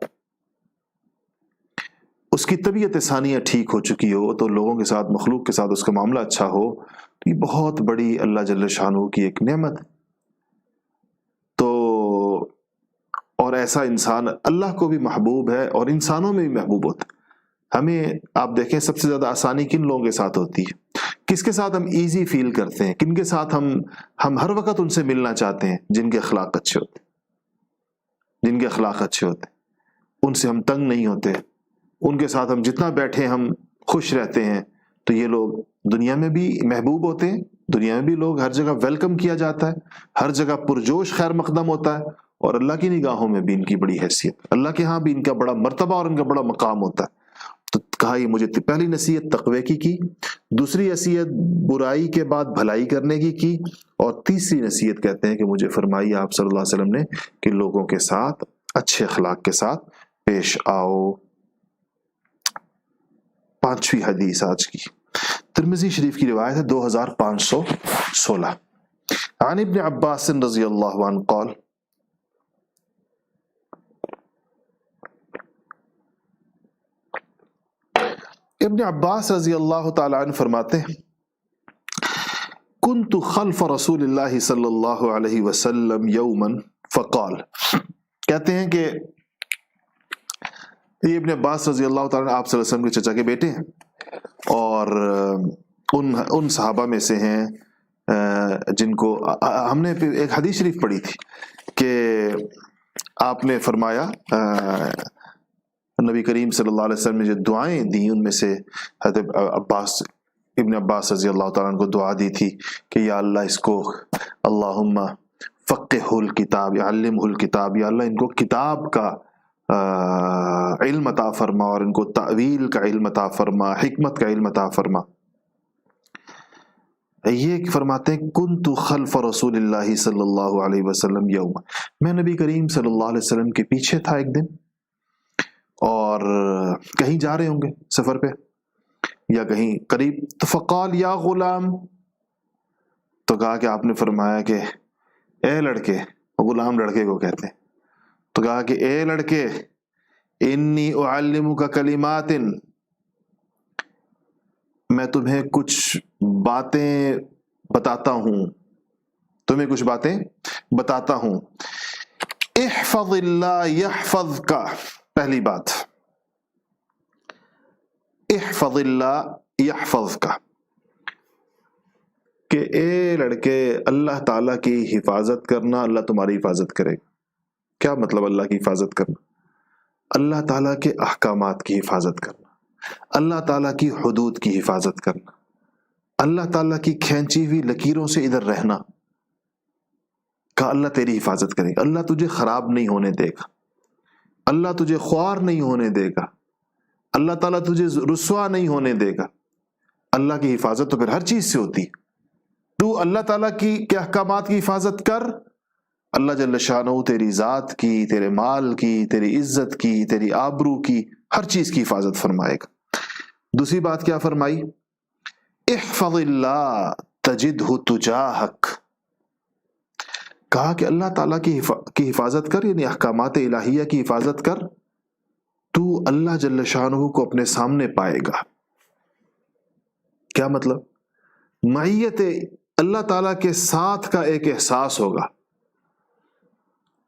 اس کی طبیعت ثانیہ ٹھیک ہو چکی ہو، تو لوگوں کے ساتھ، مخلوق کے ساتھ اس کا معاملہ اچھا ہو، تو یہ بہت بڑی اللہ جل شانہ کی ایک نعمت. تو اور ایسا انسان اللہ کو بھی محبوب ہے اور انسانوں میں بھی محبوب ہوتا ہے. ہمیں آپ دیکھیں سب سے زیادہ آسانی کن لوگوں کے ساتھ ہوتی ہے، کس کے ساتھ ہم ایزی فیل کرتے ہیں، کن کے ساتھ ہم ہر وقت ان سے ملنا چاہتے ہیں؟ جن کے اخلاق اچھے ہوتے ہیں، جن کے اخلاق اچھے ہوتے ہیں، ان سے ہم تنگ نہیں ہوتے، ان کے ساتھ ہم جتنا بیٹھے ہم خوش رہتے ہیں. تو یہ لوگ دنیا میں بھی محبوب ہوتے ہیں، دنیا میں بھی لوگ ہر جگہ ویلکم کیا جاتا ہے، ہر جگہ پرجوش خیر مقدم ہوتا ہے، اور اللہ کی نگاہوں میں بھی ان کی بڑی حیثیت، اللہ کے ہاں بھی ان کا بڑا مرتبہ اور ان کا بڑا مقام ہوتا ہے. تو کہا یہ مجھے پہلی نصیحت تقوی کی، دوسری نصیحت برائی کے بعد بھلائی کرنے کی، اور تیسری نصیحت کہتے ہیں کہ مجھے فرمائی آپ صلی اللہ علیہ وسلم نے کہ لوگوں کے ساتھ اچھے اخلاق کے ساتھ پیش آؤ. 5ویں حدیث آج کی ترمذی شریف کی روایت ہے 2516. عن ابن عباس رضی اللہ عنہ قال، ابن عباس رضی اللہ تعالی عنہ فرماتے ہیں کنت خلف رسول اللہ صلی اللہ علیہ وسلم یوما فقال، کہتے ہیں کہ یہ ابن عباس رضی اللہ تعالیٰ آپ صلی اللہ علیہ وسلم کے چچا کے بیٹے ہیں، اور ان صحابہ میں سے ہیں جن کو ہم نے ایک حدیث شریف پڑھی تھی کہ آپ نے فرمایا نبی کریم صلی اللہ علیہ وسلم نے جو دعائیں دی ان میں سے حضرت ابن عباس رضی اللہ تعالیٰ عنہ کو دعا دی تھی کہ یا اللہ اس کو اللہم فقہ الکتاب، علمہ الکتاب، یا اللہ ان کو کتاب کا علم عطا فرما اور ان کو تعویل کا علم عطا فرما، حکمت کا علم عطا فرما. یہ فرماتے ہیں کنت خلف رسول اللہ صلی اللہ علیہ وسلم یوم، میں نبی کریم صلی اللہ علیہ وسلم کے پیچھے تھا ایک دن، اور کہیں جا رہے ہوں گے سفر پہ یا کہیں قریب، تو فقال یا غلام، تو کہا کہ آپ نے فرمایا کہ اے لڑکے، غلام لڑکے کو کہتے ہیں، تو کہا کہ اے لڑکے، انی اعلمک کلمات، میں تمہیں کچھ باتیں بتاتا ہوں، تمہیں کچھ باتیں بتاتا ہوں، احفظ اللہ یحفظک، پہلی بات احفظ اللہ یحفظک، کہ اے لڑکے اللہ تعالیٰ کی حفاظت کرنا، اللہ تمہاری حفاظت کرے گا۔ کیا مطلب اللہ کی حفاظت کرنا؟ اللہ تعالیٰ کے احکامات کی حفاظت کرنا، اللہ تعالیٰ کی حدود کی حفاظت کرنا، اللہ تعالیٰ کی کھینچی ہوئی لکیروں سے ادھر رہنا، کہ اللہ تیری حفاظت کرے گا، اللہ تجھے خراب نہیں ہونے دے گا، اللہ تجھے خوار نہیں ہونے دے گا، اللہ تعالیٰ تجھے رسوا نہیں ہونے دے گا۔ اللہ کی حفاظت تو پھر ہر چیز سے ہوتی، تو اللہ تعالیٰ کی کے احکامات کی حفاظت کر، اللہ جل شانہ تیری ذات کی، تیرے مال کی، تیری عزت کی، تیری آبرو کی، ہر چیز کی حفاظت فرمائے گا۔ دوسری بات کیا فرمائی؟ احفظ اللہ تجدہ تجاہک، کہا کہ اللہ تعالیٰ کی حفاظت کر، یعنی احکامات الہیہ کی حفاظت کر، تو اللہ جل شانہ کو اپنے سامنے پائے گا۔ کیا مطلب؟ معیت اللہ تعالیٰ کے ساتھ کا ایک احساس ہوگا۔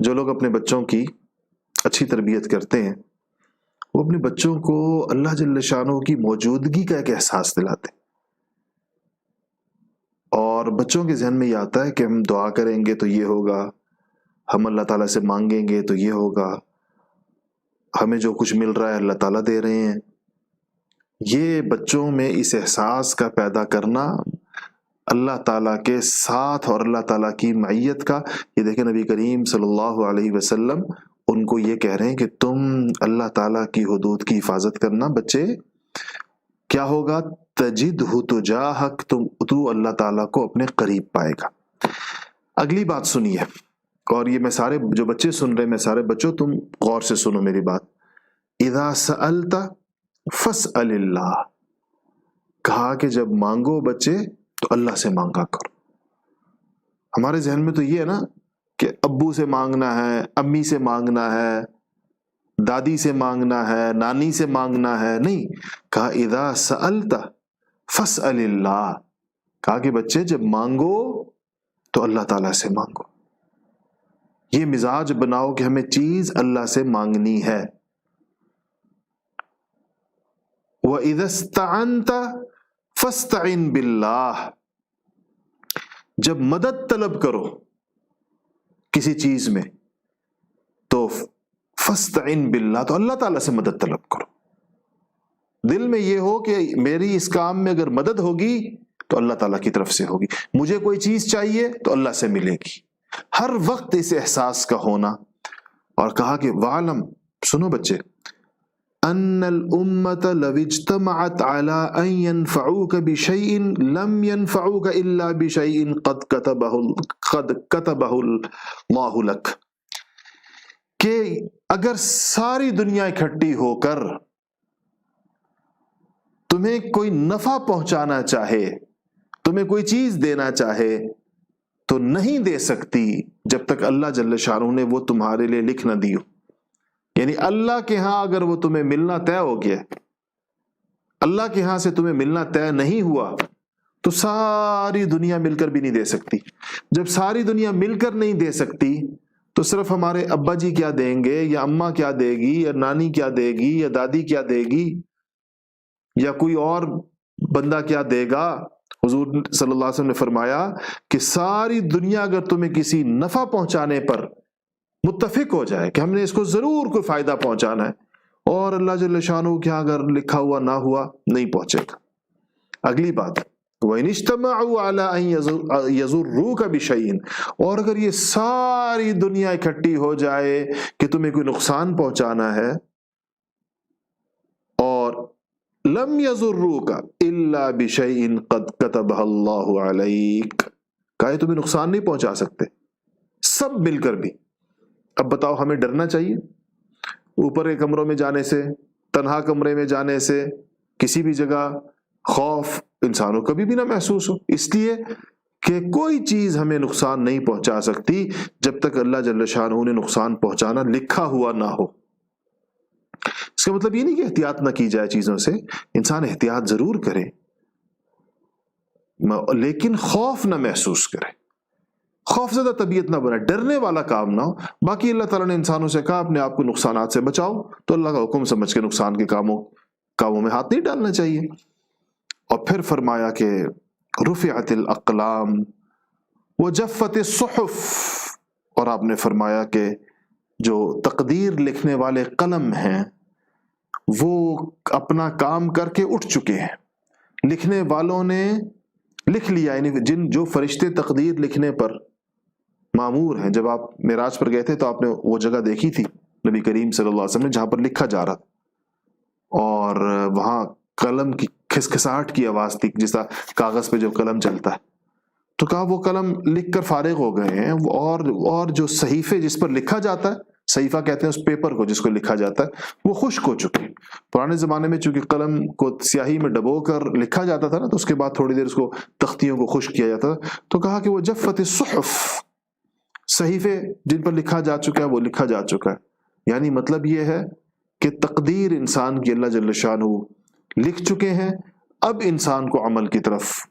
جو لوگ اپنے بچوں کی اچھی تربیت کرتے ہیں، وہ اپنے بچوں کو اللہ جل شانہ کی موجودگی کا ایک احساس دلاتے ہیں، اور بچوں کے ذہن میں یہ آتا ہے کہ ہم دعا کریں گے تو یہ ہوگا، ہم اللہ تعالیٰ سے مانگیں گے تو یہ ہوگا، ہمیں جو کچھ مل رہا ہے اللہ تعالیٰ دے رہے ہیں۔ یہ بچوں میں اس احساس کا پیدا کرنا اللہ تعالیٰ کے ساتھ اور اللہ تعالیٰ کی معیت کا، یہ دیکھیں نبی کریم صلی اللہ علیہ وسلم ان کو یہ کہہ رہے ہیں کہ تم اللہ تعالیٰ کی حدود کی حفاظت کرنا، بچے کیا ہوگا؟ تجدہ تجاہک، تو اللہ تعالیٰ کو اپنے قریب پائے گا۔ اگلی بات سنیے، اور یہ میں سارے جو بچے سن رہے ہیں، میں سارے بچوں تم غور سے سنو میری بات۔ اذا سألت فاسأل اللہ، کہا کہ جب مانگو بچے تو اللہ سے مانگا کرو۔ ہمارے ذہن میں تو یہ ہے نا کہ ابو سے مانگنا ہے، امی سے مانگنا ہے، دادی سے مانگنا ہے، نانی سے مانگنا ہے، نہیں، کہا اذا سألت فاسأل اللہ، کہا کہ بچے جب مانگو تو اللہ تعالیٰ سے مانگو۔ یہ مزاج بناؤ کہ ہمیں چیز اللہ سے مانگنی ہے۔ وَإِذَا اسْتَعَنْتَ فَاسْتَعِنْ بِاللَّهِ، جب مدد طلب کرو کسی چیز میں تو فَاسْتَعِنْ بِاللَّهِ، تو اللہ تعالیٰ سے مدد طلب کرو۔ دل میں یہ ہو کہ میری اس کام میں اگر مدد ہوگی تو اللہ تعالیٰ کی طرف سے ہوگی، مجھے کوئی چیز چاہیے تو اللہ سے ملے گی، ہر وقت اس احساس کا ہونا۔ اور کہا کہ وَعْلَمْ، سنو بچے، ان الامة لو اجتمعت على ان ينفعوك بشيء لم ينفعوك الا بشيء قد كتبه الله لك، کہ اگر ساری دنیا اکٹھی ہو کر تمہیں کوئی نفع پہنچانا چاہے، تمہیں کوئی چیز دینا چاہے تو نہیں دے سکتی جب تک اللہ جل شانہ نے وہ تمہارے لیے لکھ نہ دی ہو۔ یعنی اللہ کے ہاں اگر وہ تمہیں ملنا طے ہو گیا، اللہ کے ہاں سے تمہیں ملنا طے نہیں ہوا، تو ساری دنیا مل کر بھی نہیں دے سکتی۔ جب ساری دنیا مل کر نہیں دے سکتی تو صرف ہمارے ابا جی کیا دیں گے، یا اماں کیا دے گی، یا نانی کیا دے گی، یا دادی کیا دے گی، یا کوئی اور بندہ کیا دے گا۔ حضور صلی اللہ علیہ وسلم نے فرمایا کہ ساری دنیا اگر تمہیں کسی نفع پہنچانے پر متفق ہو جائے کہ ہم نے اس کو ضرور کوئی فائدہ پہنچانا ہے، اور اللہ جل شانہ کیا اگر لکھا ہوا نہ ہوا، نہیں پہنچے گا۔ اگلی بات، وَإِنِ اجْتَمَعُوا عَلَىٰ أَن يَضُرُّوكَ بِشَيْءٍ، اور اگر یہ ساری دنیا اکٹھی ہو جائے کہ تمہیں کوئی نقصان پہنچانا ہے، اور لَمْ يَضُرُّوكَ إِلَّا بِشَيْءٍ قَدْ كَتَبَهَ اللَّهُ عَلَيْكَ، کہا تمہیں نقصان نہیں پہنچا سکتے سب مل کر بھی۔ اب بتاؤ ہمیں ڈرنا چاہیے؟ اوپر کے کمروں میں جانے سے، تنہا کمرے میں جانے سے، کسی بھی جگہ خوف انسانوں کبھی بھی نہ محسوس ہو، اس لیے کہ کوئی چیز ہمیں نقصان نہیں پہنچا سکتی جب تک اللہ جل شانہ نے نقصان پہنچانا لکھا ہوا نہ ہو۔ اس کا مطلب یہ نہیں کہ احتیاط نہ کی جائے چیزوں سے، انسان احتیاط ضرور کرے لیکن خوف نہ محسوس کرے، خوف زدہ طبیعت نہ بنے، ڈرنے والا کام نہ ہو۔ باقی اللہ تعالیٰ نے انسانوں سے کہا اپنے آپ کو نقصانات سے بچاؤ، تو اللہ کا حکم سمجھ کے نقصان کے کاموں میں ہاتھ نہیں ڈالنا چاہیے۔ اور پھر فرمایا کہ رفعت الاقلام وجفت الصحف، اور آپ نے فرمایا کہ جو تقدیر لکھنے والے قلم ہیں وہ اپنا کام کر کے اٹھ چکے ہیں، لکھنے والوں نے لکھ لیا، یعنی جو فرشتے تقدیر لکھنے پر مامور ہیں۔ جب آپ معراج پر گئے تھے تو آپ نے وہ جگہ دیکھی تھی نبی کریم صلی اللہ علیہ وسلم نے جہاں پر لکھا جا رہا تھا، اور وہاں قلم کی کھسکھساہٹ کی آواز تھی، جس طرح کاغذ پہ جو قلم چلتا ہے، تو کہا وہ قلم لکھ کر فارغ ہو گئے ہیں، اور جو صحیفے جس پر لکھا جاتا ہے، صحیفہ کہتے ہیں اس پیپر کو جس کو لکھا جاتا ہے، وہ خشک ہو چکے ہیں۔ پرانے زمانے میں چونکہ قلم کو سیاہی میں ڈبو کر لکھا جاتا تھا نا، تو اس کے بعد تھوڑی دیر اس کو تختیوں کو خشک کیا جاتا تھا، تو کہا کہ وہ جفت الصحف، صحیفے جن پر لکھا جا چکا ہے وہ لکھا جا چکا ہے۔ یعنی مطلب یہ ہے کہ تقدیر انسان کی اللہ جل شانہ لکھ چکے ہیں، اب انسان کو عمل کی طرف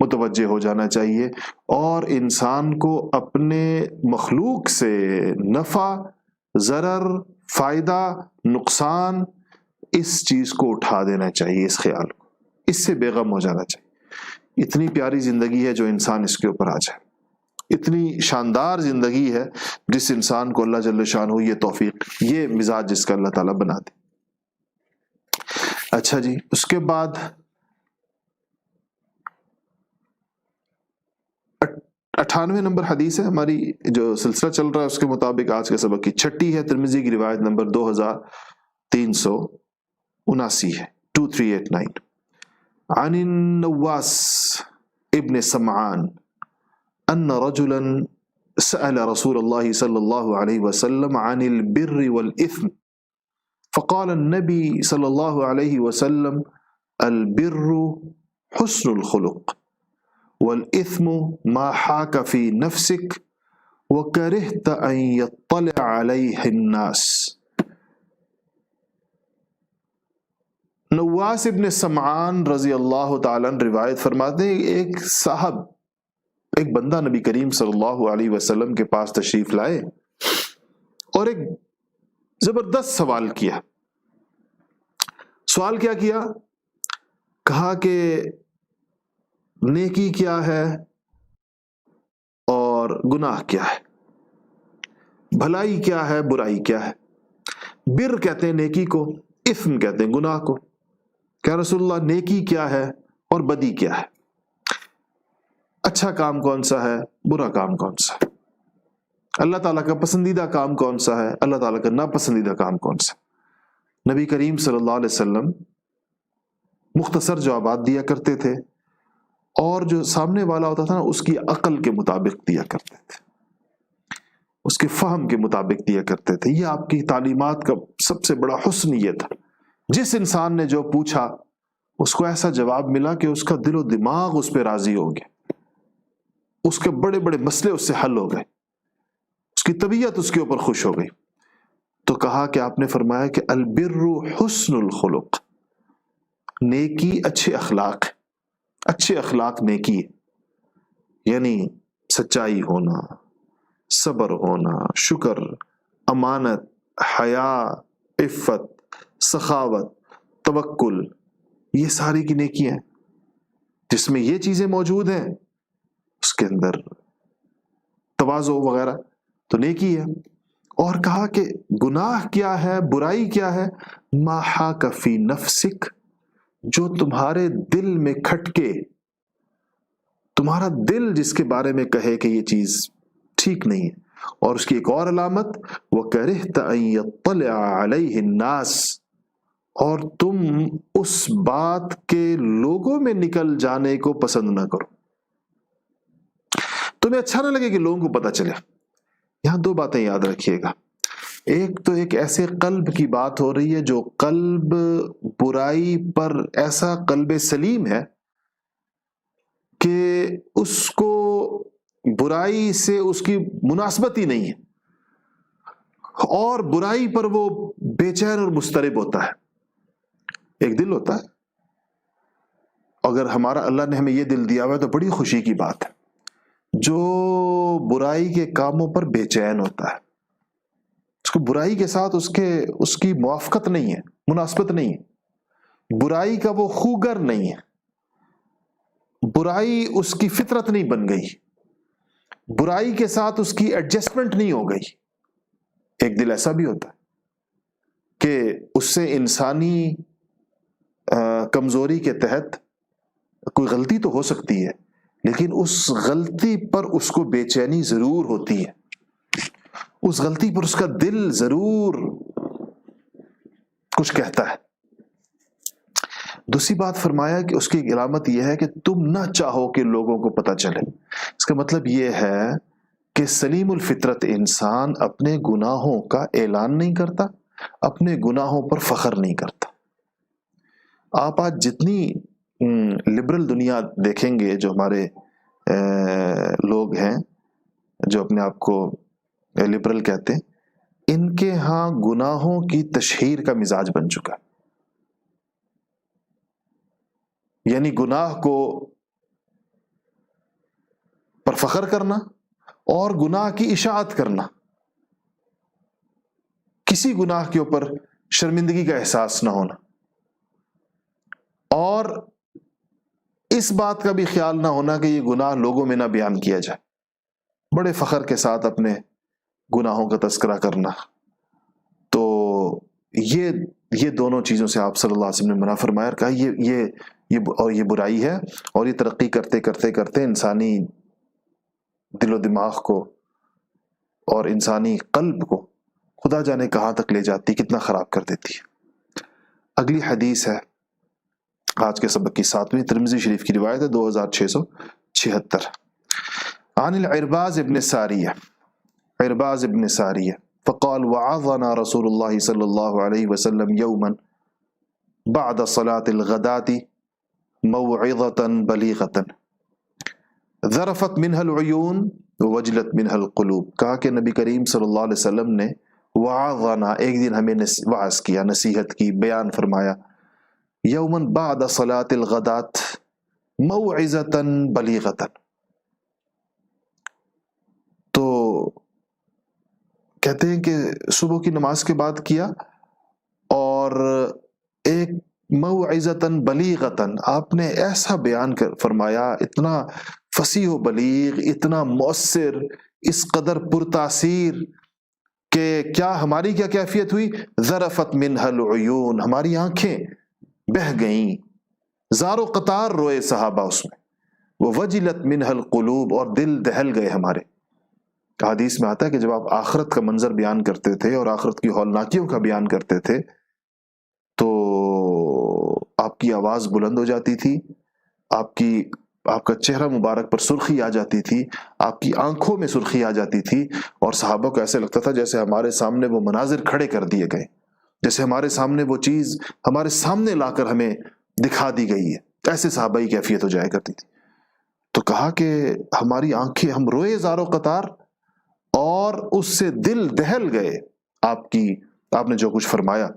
متوجہ ہو جانا چاہیے، اور انسان کو اپنے مخلوق سے نفع، ضرر، فائدہ، نقصان، اس چیز کو اٹھا دینا چاہیے، اس خیال کو، اس سے بے غم ہو جانا چاہیے۔ اتنی پیاری زندگی ہے جو انسان اس کے اوپر آ جائے، اتنی شاندار زندگی ہے جس انسان کو اللہ جل شانہ یہ توفیق، یہ مزاج جس کا اللہ تعالیٰ بنا دے۔ اچھا جی، اس کے بعد 98 نمبر حدیث ہے، ہماری جو سلسلہ چل رہا ہے اس کے مطابق آج کے سبق کی چھٹی ہے، ترمذی کی روایت نمبر 2379 ہے، 2389، عن النواس ابن سمعان ان رجلا سأل رسول الله صلى الله عليه وسلم عن البر والإثم فقال النبي صلى الله عليه وسلم البر حسن الخلق والإثم ما حاك في نفسك وكرهت أن يطلع عليه الناس۔ نواس ابن سمعان رضی اللہ تعالیٰ عنہ روایت فرماتے ہیں، ایک بندہ نبی کریم صلی اللہ علیہ وسلم کے پاس تشریف لائے اور ایک زبردست سوال کیا۔ سوال کیا کہا کہ نیکی کیا ہے اور گناہ کیا ہے، بھلائی کیا ہے، برائی کیا ہے۔ بر کہتے ہیں نیکی کو، اثم کہتے ہیں گناہ کو۔ کیا رسول اللہ نیکی کیا ہے اور بدی کیا ہے، اچھا کام کون سا ہے، برا کام کون سا ہے، اللہ تعالیٰ کا پسندیدہ کام کون سا ہے، اللہ تعالیٰ کا ناپسندیدہ کام کون سا ہے۔ نبی کریم صلی اللہ علیہ وسلم مختصر جوابات دیا کرتے تھے، اور جو سامنے والا ہوتا تھا نا اس کی عقل کے مطابق دیا کرتے تھے، اس کے فہم کے مطابق دیا کرتے تھے۔ یہ آپ کی تعلیمات کا سب سے بڑا حسن یہ تھا، جس انسان نے جو پوچھا اس کو ایسا جواب ملا کہ اس کا دل و دماغ اس پہ راضی ہو گیا، اس کے بڑے بڑے مسئلے اس سے حل ہو گئے، اس کی طبیعت اس کے اوپر خوش ہو گئی۔ تو کہا کہ آپ نے فرمایا کہ البر حسن الخلق، نیکی اچھے اخلاق، اچھے اخلاق نیکی ہے، یعنی سچائی ہونا، صبر ہونا، شکر، امانت، حیا، عفت، سخاوت، توکل، یہ ساری کی نیکی ہیں۔ جس میں یہ چیزیں موجود ہیں اس کے اندر تواضع وغیرہ تو نیکی ہے۔ اور کہا کہ گناہ کیا ہے، برائی کیا ہے، ما حاک فی نفسک، جو تمہارے دل میں کھٹکے، تمہارا دل جس کے بارے میں کہے کہ یہ چیز ٹھیک نہیں ہے۔ اور اس کی ایک اور علامت وَكَرِهْتَ أَن يَطَّلِعَ عَلَيْهِ النَّاسِ، اور تم اس بات کے لوگوں میں نکل جانے کو پسند نہ کرو، تمہیں اچھا نہ لگے کہ لوگوں کو پتہ چلے۔ یہاں دو باتیں یاد رکھیے گا۔ ایک تو ایک ایسے قلب کی بات ہو رہی ہے جو قلب برائی پر ایسا قلب سلیم ہے کہ اس کو برائی سے اس کی مناسبت ہی نہیں ہے، اور برائی پر وہ بے چین اور مضطرب ہوتا ہے۔ ایک دل ہوتا ہے، اگر ہمارا اللہ نے ہمیں یہ دل دیا ہوا ہے تو بڑی خوشی کی بات ہے، جو برائی کے کاموں پر بے چین ہوتا ہے، اس کو برائی کے ساتھ اس کی موافقت نہیں ہے، مناسبت نہیں ہے، برائی کا وہ خوگر نہیں ہے، برائی اس کی فطرت نہیں بن گئی، برائی کے ساتھ اس کی ایڈجسٹمنٹ نہیں ہو گئی۔ ایک دل ایسا بھی ہوتا ہے کہ اس سے انسانی کمزوری کے تحت کوئی غلطی تو ہو سکتی ہے، لیکن اس غلطی پر اس کو بے چینی ضرور ہوتی ہے، اس غلطی پر اس کا دل ضرور کچھ کہتا ہے۔ دوسری بات فرمایا کہ اس کی علامت یہ ہے کہ تم نہ چاہو کہ لوگوں کو پتہ چلے۔ اس کا مطلب یہ ہے کہ سلیم الفطرت انسان اپنے گناہوں کا اعلان نہیں کرتا، اپنے گناہوں پر فخر نہیں کرتا۔ آپ آج جتنی لبرل دنیا دیکھیں گے، جو ہمارے لوگ ہیں جو اپنے آپ کو لبرل کہتے ہیں، ان کے ہاں گناہوں کی تشہیر کا مزاج بن چکا ہے، یعنی گناہ کو پر فخر کرنا اور گناہ کی اشاعت کرنا، کسی گناہ کے اوپر شرمندگی کا احساس نہ ہونا، اور اس بات کا بھی خیال نہ ہونا کہ یہ گناہ لوگوں میں نہ بیان کیا جائے، بڑے فخر کے ساتھ اپنے گناہوں کا تذکرہ کرنا۔ تو یہ دونوں چیزوں سے آپ صلی اللہ علیہ وسلم نے منع فرمایا اور کہا یہ برائی ہے، اور یہ ترقی کرتے کرتے کرتے انسانی دل و دماغ کو اور انسانی قلب کو خدا جانے کہاں تک لے جاتی، کتنا خراب کر دیتی ہے۔ اگلی حدیث ہے آج کے سبق کی 7ویں، ترمذی شریف کی روایت ہے 2676۔ عن العرباز ابن ساریہ، عرباز ابن ساریہ فقال وعظنا رسول اللہ صلی اللہ علیہ وسلم یوما بعد صلاة الغداة موعظة بلیغة ذرفت منها العیون ووجلت منها القلوب۔ کہا کہ نبی کریم صلی اللہ علیہ وسلم نے وعظنا، ایک دن ہمیں وعظ کیا، نصیحت کی، بیان فرمایا، یوماً بعد صلاة الغداة موعظة بلیغة، تو کہتے ہیں کہ صبح کی نماز کے بعد کیا، اور ایک موعظة بلیغة، آپ نے ایسا بیان فرمایا، اتنا فصیح و بلیغ، اتنا مؤثر، اس قدر پرتاثیر کہ کیا ہماری کیا کیفیت ہوئی؟ ذرفت منها العیون، ہماری آنکھیں بہہ گئیں، زار و قطار روئے صحابہ اس میں، ووجلت منها القلوب، اور دل دہل گئے ہمارے۔ حدیث میں آتا ہے کہ جب آپ آخرت کا منظر بیان کرتے تھے اور آخرت کی ہولناکیوں کا بیان کرتے تھے تو آپ کی آواز بلند ہو جاتی تھی، آپ کا چہرہ مبارک پر سرخی آ جاتی تھی، آپ کی آنکھوں میں سرخی آ جاتی تھی، اور صحابہ کو ایسے لگتا تھا جیسے ہمارے سامنے وہ مناظر کھڑے کر دیے گئے، جیسے ہمارے سامنے وہ چیز ہمارے سامنے لا کر ہمیں دکھا دی گئی ہے، ایسے صحابہ کی کیفیت ہو جایا کرتی تھی۔ تو کہا کہ ہماری آنکھیں، ہم روئے زار و قطار، اور اس سے دل دہل گئے آپ نے جو کچھ فرمایا۔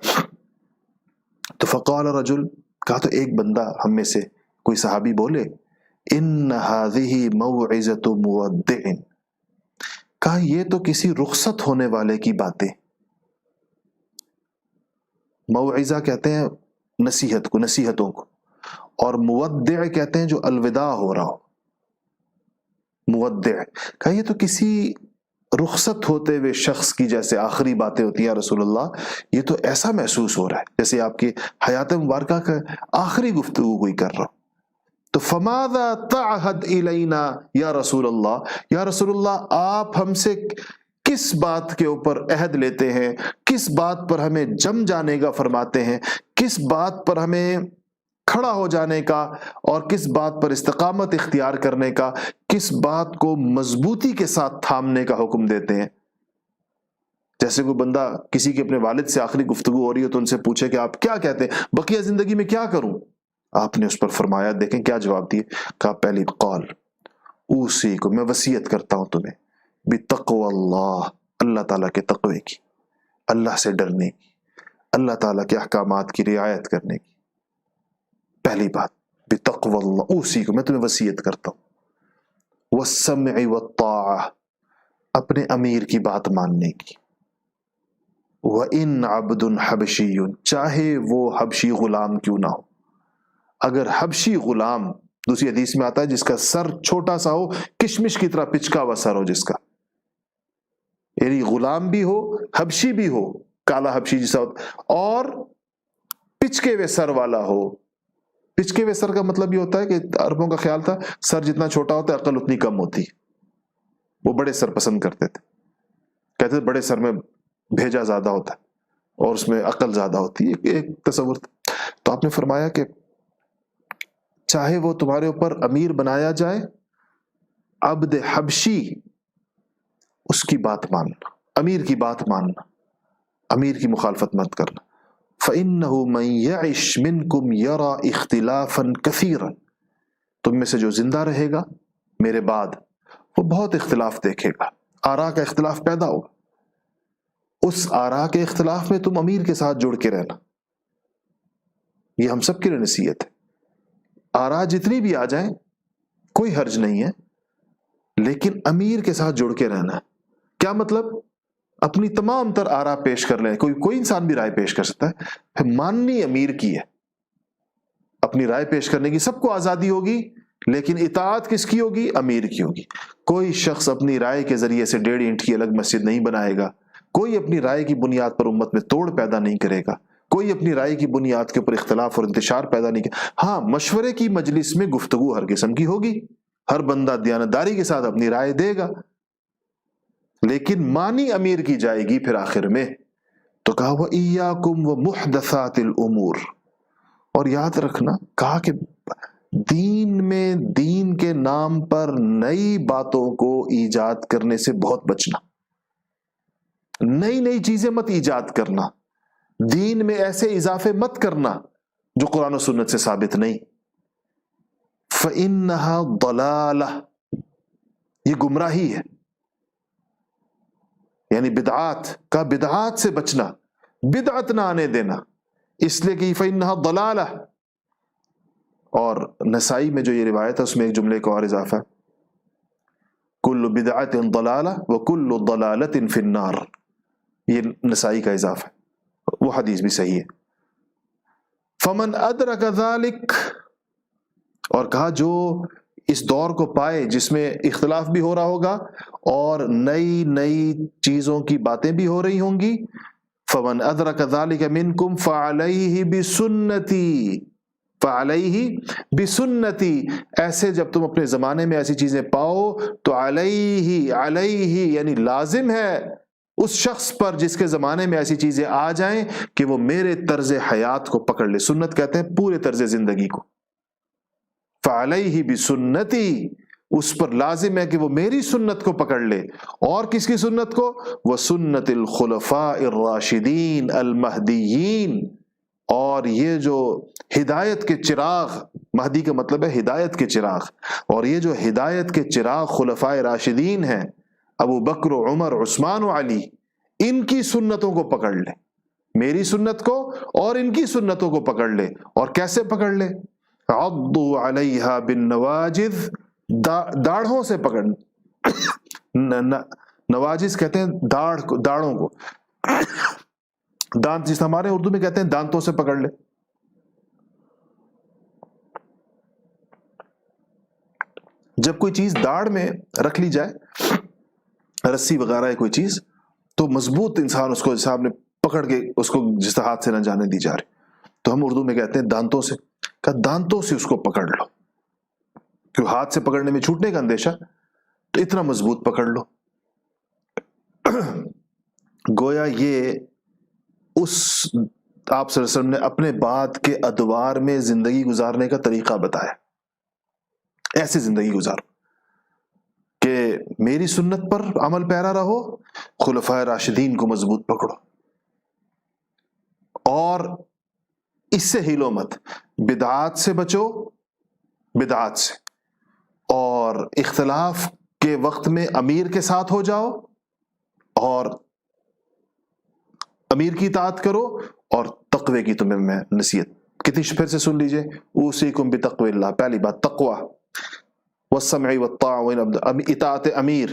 تو فقال رجل، کہا تو ایک بندہ ہم میں سے کوئی صحابی بولے، ان هذه موعظة مودع، کہا یہ تو کسی رخصت ہونے والے کی باتیں۔ موعظہ کہتے ہیں نصیحت کو، نصیحتوں کو، اور مودع کہتے ہیں جو الوداع ہو رہا ہو، مودع۔ کہا یہ تو کسی رخصت ہوتے ہوئے شخص کی جیسے آخری باتیں ہوتی ہیں رسول اللہ، یہ تو ایسا محسوس ہو رہا ہے جیسے آپ کی حیات مبارکہ کا آخری گفتگو کوئی کر رہا ہو۔ تو فماذا تعہد الینا یا رسول اللہ، یا رسول اللہ آپ ہم سے کس بات کے اوپر عہد لیتے ہیں، کس بات پر ہمیں جم جانے کا فرماتے ہیں، کس بات پر ہمیں کھڑا ہو جانے کا، اور کس بات پر استقامت اختیار کرنے کا، کس بات کو مضبوطی کے ساتھ تھامنے کا حکم دیتے ہیں؟ جیسے کوئی بندہ کسی کے اپنے والد سے آخری گفتگو ہو رہی ہے تو ان سے پوچھے کہ آپ کیا کہتے ہیں، بقیہ زندگی میں کیا کروں؟ آپ نے اس پر فرمایا، دیکھیں کیا جواب دیے، کہا پہلی قول اوصیکم، میں وصیت کرتا ہوں تمہیں، بتقوی اللہ، اللہ تعالیٰ کے تقوی کی، اللہ سے ڈرنے کی، اللہ تعالیٰ کے احکامات کی رعایت کرنے کی. پہلی بات بتقوی اللہ، اوصیکم، میں تمہیں وصیت کرتا ہوں، والسمع والطاعہ، اپنے امیر کی بات ماننے کی، وَإِنْ عَبْدٌ حَبْشِيٌّ، چاہے وہ حبشی غلام کیوں نہ ہو. اگر حبشی غلام، دوسری حدیث میں آتا ہے جس کا سر چھوٹا سا ہو، کشمش کی طرح پچکا ہوا سر ہو جس کا، یعنی غلام بھی ہو، حبشی بھی ہو، کالا حبشی جیسا ہوتا، اور پچکے ہوئے سر والا ہو. پچکے ہوئے سر کا مطلب یہ ہوتا ہے کہ عربوں کا خیال تھا سر جتنا چھوٹا ہوتا ہے عقل اتنی کم ہوتی، وہ بڑے سر پسند کرتے تھے، کہتے تھے بڑے سر میں بھیجا زیادہ ہوتا ہے اور اس میں عقل زیادہ ہوتی ہے، ایک تصور تھا. تو آپ نے فرمایا کہ چاہے وہ تمہارے اوپر امیر بنایا جائے، عبد حبشی، اس کی بات ماننا، امیر کی بات ماننا، امیر کی مخالفت مت کرنا. فَإِنَّهُ مَنْ يَعِشْ مِنْكُمْ يَرَى اخْتِلَافًا كَثِيرًا، تم میں سے جو زندہ رہے گا میرے بعد وہ بہت اختلاف دیکھے گا، آراء کا اختلاف پیدا ہوگا. اس آراء کے اختلاف میں تم امیر کے ساتھ جڑ کے رہنا. یہ ہم سب کے لیے نصیحت ہے. آراء جتنی بھی آ جائیں کوئی حرج نہیں ہے، لیکن امیر کے ساتھ جڑ کے رہنا ہے. کیا مطلب؟ اپنی تمام تر آراء پیش کر لیں، کوئی انسان بھی رائے پیش کر سکتا ہے، پھر ماننی امیر کی ہے. اپنی رائے پیش کرنے کی سب کو آزادی ہوگی، لیکن اطاعت کس کی ہوگی؟ امیر کی ہوگی. کوئی شخص اپنی رائے کے ذریعے سے 1.5 اینٹ کی الگ مسجد نہیں بنائے گا، کوئی اپنی رائے کی بنیاد پر امت میں توڑ پیدا نہیں کرے گا، کوئی اپنی رائے کی بنیاد کے اوپر اختلاف اور انتشار پیدا نہیں کرے. ہاں، مشورے کی مجلس میں گفتگو ہر قسم کی ہوگی، ہر بندہ دیانتداری کے ساتھ اپنی رائے دے گا، لیکن مانی امیر کی جائے گی پھر آخر میں. تو کہا وَإِيَّاكُمْ وَمُحْدَثَاتِ الْأُمُورِ، اور یاد رکھنا، کہا کہ دین میں دین کے نام پر نئی باتوں کو ایجاد کرنے سے بہت بچنا، نئی چیزیں مت ایجاد کرنا، دین میں ایسے اضافے مت کرنا جو قرآن و سنت سے ثابت نہیں. فَإِنَّهَا ضَلَالَةٌ، یہ گمراہی ہے. یعنی بدعات کا، بدعات سے بچنا، بدعت نہ آنے دینا، اس لیے کہ فَإِنَّهَا ضَلَالَةٌ. اور نسائی میں جو یہ روایت ہے اس میں ایک جملے کو اور اضافہ ہے، کل بدعت ضلالہ وکل ضلالۃ فی النار، یہ نسائی کا اضافہ ہے، وہ حدیث بھی صحیح ہے. فمن ادرک ذلک، اور کہا جو اس دور کو پائے جس میں اختلاف بھی ہو رہا ہوگا اور نئی چیزوں کی باتیں بھی ہو رہی ہوں گی، فمن ادرک ذلک منکم فعلیہ بسنتی، فعلیہ بسنتی، ایسے جب تم اپنے زمانے میں ایسی چیزیں پاؤ تو علیہ یعنی لازم ہے اس شخص پر جس کے زمانے میں ایسی چیزیں آ جائیں کہ وہ میرے طرز حیات کو پکڑ لے. سنت کہتے ہیں پورے طرز زندگی کو. فعلیہ بسنتی، اس پر لازم ہے کہ وہ میری سنت کو پکڑ لے. اور کس کی سنت کو؟ وسنت الخلفاء الراشدین المہدیین، اور یہ جو ہدایت کے چراغ، مہدی کا مطلب ہے ہدایت کے چراغ، اور یہ جو ہدایت کے چراغ خلفاء راشدین ہیں، ابو بکر و عمر عثمان و علی، ان کی سنتوں کو پکڑ لے، میری سنت کو اور ان کی سنتوں کو پکڑ لے. اور کیسے پکڑ لے؟ عضوا علیہا بالنواجذ، داڑھوں سے پکڑ، نواجذ کہتے ہیں داڑھوں کو، دانت جس ہمارے اردو میں کہتے ہیں دانتوں سے پکڑ لے. جب کوئی چیز داڑھ میں رکھ لی جائے، رسی وغیرہ ہے کوئی چیز، تو مضبوط انسان اس کو جیسا آپ نے پکڑ کے اس کو جس ہاتھ سے نہ جانے دی جا رہی، تو ہم اردو میں کہتے ہیں دانتوں سے. کہ دانتوں سے اس کو پکڑ لو، کیوں ہاتھ سے پکڑنے میں چھوٹنے کا اندیشہ، تو اتنا مضبوط پکڑ لو. گویا یہ اس آپ صلی اللہ علیہ وسلم نے اپنے بعد کے ادوار میں زندگی گزارنے کا طریقہ بتایا. ایسے زندگی گزارو کہ میری سنت پر عمل پیرا رہو، خلفائے راشدین کو مضبوط پکڑو اور اس سے ہلو مت، بدعات سے بچو، بدعات سے، اور اختلاف کے وقت میں امیر کے ساتھ ہو جاؤ اور امیر کی اطاعت کرو، اور تقوی کی تمہیں میں نصیحت کتنی پھر سے سن لیجئے، اوصیکم بتقوی اللہ، پہلی بات تقوی، والسمع والطاعة، اطاعت امیر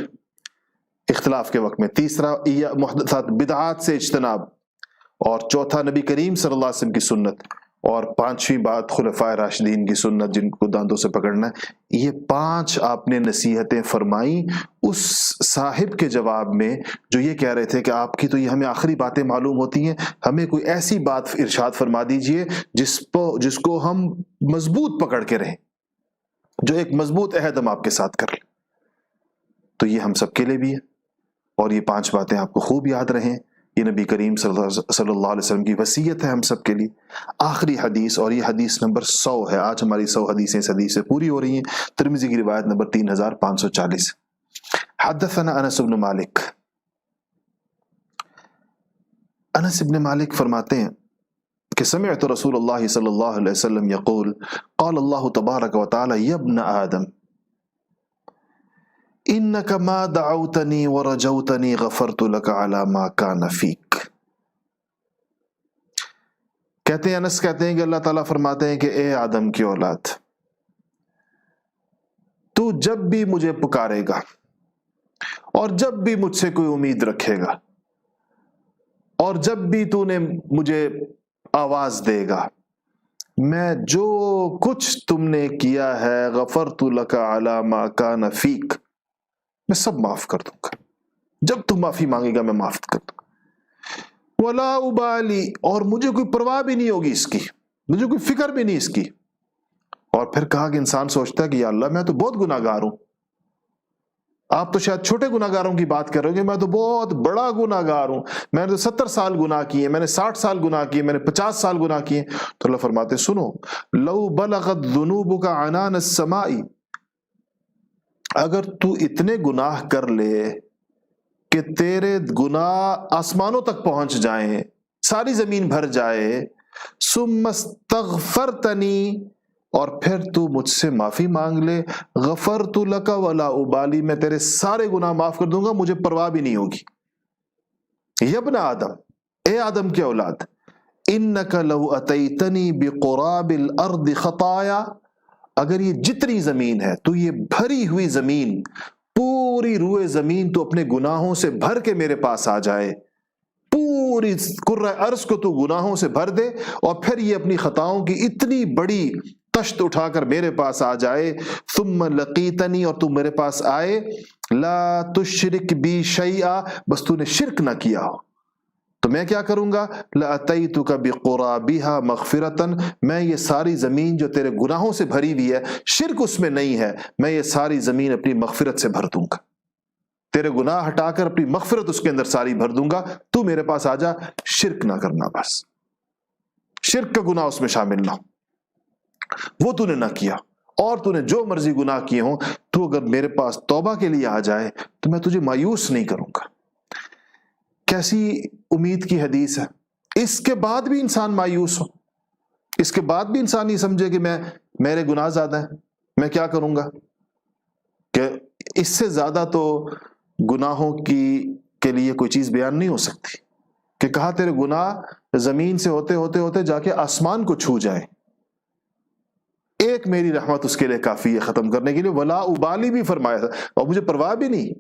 اختلاف کے وقت میں، تیسرا محدثات بدعات سے اجتناب، اور چوتھا نبی کریم صلی اللہ علیہ وسلم کی سنت، اور پانچویں بات خلفائے راشدین کی سنت جن کو دانتوں سے پکڑنا ہے۔ یہ 5 آپ نے نصیحتیں فرمائیں اس صاحب کے جواب میں جو یہ کہہ رہے تھے کہ آپ کی تو یہ ہمیں آخری باتیں معلوم ہوتی ہیں، ہمیں کوئی ایسی بات ارشاد فرما دیجئے جس کو ہم مضبوط پکڑ کے رہیں، جو ایک مضبوط عہد ہم آپ کے ساتھ کر لیں۔ تو یہ ہم سب کے لیے بھی ہے، اور یہ 5 باتیں آپ کو خوب یاد رہیں، یہ نبی کریم صلی اللہ علیہ وسلم کی وصیت ہے ہم سب کے لیے۔ آخری حدیث، اور یہ حدیث نمبر 100 ہے، آج ہماری 100 حدیثیں اس حدیث سے پوری ہو رہی ہیں، ترمذی کی روایت نمبر 3540۔ حدثنا انس بن مالک، انس بن مالک فرماتے ہیں کہ سمعت رسول اللہ صلی اللہ علیہ وسلم یقول قال اللہ تبارک و تعالی یا ابن آدم انک ما دعوتنی ورجوتنی غفرت لک علی ما کان فیک۔ کہتے ہیں انس کہتے ہیں کہ اللہ تعالیٰ فرماتے ہیں کہ اے آدم کی اولاد، تو جب بھی مجھے پکارے گا اور جب بھی مجھ سے کوئی امید رکھے گا اور جب بھی تو نے مجھے آواز دے گا، میں جو کچھ تم نے کیا ہے غفرت لک علی ما کان فیک، میں سب معاف کر دوں گا، جب تم معافی مانگے گا میں معاف کر دوں گا۔ ولا ابالی، اور مجھے کوئی پرواہ بھی نہیں ہوگی اس کی، مجھے کوئی فکر بھی نہیں اس کی۔ اور پھر کہا کہ انسان سوچتا ہے کہ یا اللہ میں تو بہت گناہ گار ہوں، آپ تو شاید چھوٹے گناہ گاروں کی بات کر رہے ہو کہ میں تو بہت بڑا گناہ گار ہوں، میں نے تو 70 سال گناہ کیے، میں نے 60 سال گناہ کیے، میں نے 50 سال گناہ کیے۔ تو اللہ فرماتے سنو، لو بلغت ذنوبک عنان السماء، اگر تو اتنے گناہ کر لے کہ تیرے گناہ آسمانوں تک پہنچ جائیں، ساری زمین بھر جائے، ثم استغفرتنی، اور پھر تو مجھ سے معافی مانگ لے، غفرت لک ولا ابالی، میں تیرے سارے گناہ معاف کر دوں گا، مجھے پرواہ بھی نہیں ہوگی۔ یا ابن آدم، اے آدم کے اولاد، انک لو اتیتنی بقراب الارض خطایا، اگر یہ جتنی زمین ہے، تو یہ بھری ہوئی زمین، پوری روئے زمین تو اپنے گناہوں سے بھر کے میرے پاس آ جائے، پوری کرۂ ارض کو تو گناہوں سے بھر دے، اور پھر یہ اپنی خطاؤں کی اتنی بڑی تشت اٹھا کر میرے پاس آ جائے، ثم لقیتنی، اور تو میرے پاس آئے، لا تشرک بی شیئا، بس تو نے شرک نہ کیا ہو، تو میں کیا کروں گا، لَأَتَيْتُكَ بِقُرَابِهَا مَغْفِرَةً، میں یہ ساری زمین جو تیرے گناہوں سے بھری ہوئی ہے، شرک اس میں نہیں ہے، میں یہ ساری زمین اپنی مغفرت سے بھر دوں گا، تیرے گناہ ہٹا کر اپنی مغفرت اس کے اندر ساری بھر دوں گا، تو میرے پاس آ جا، شرک نہ کرنا، بس شرک کا گناہ اس میں شامل نہ ہو، وہ تو نے نہ کیا، اور تو نے جو مرضی گناہ کیے ہوں، تو اگر میرے پاس توبہ کے لیے آ جائے تو میں تجھے مایوس نہیں کروں گا۔ کیسی امید کی حدیث ہے، اس کے بعد بھی انسان مایوس ہو، اس کے بعد بھی انسان یہ سمجھے کہ میرے گناہ زیادہ ہیں، میں کیا کروں گا، کہ اس سے زیادہ تو گناہوں کے لیے کوئی چیز بیان نہیں ہو سکتی، کہ کہا تیرے گناہ زمین سے ہوتے ہوتے ہوتے جا کے آسمان کو چھو جائیں، ایک میری رحمت اس کے لیے کافی ہے ختم کرنے کے لیے، ولا ابالی بھی فرمایا تھا، اور مجھے پرواہ بھی نہیں،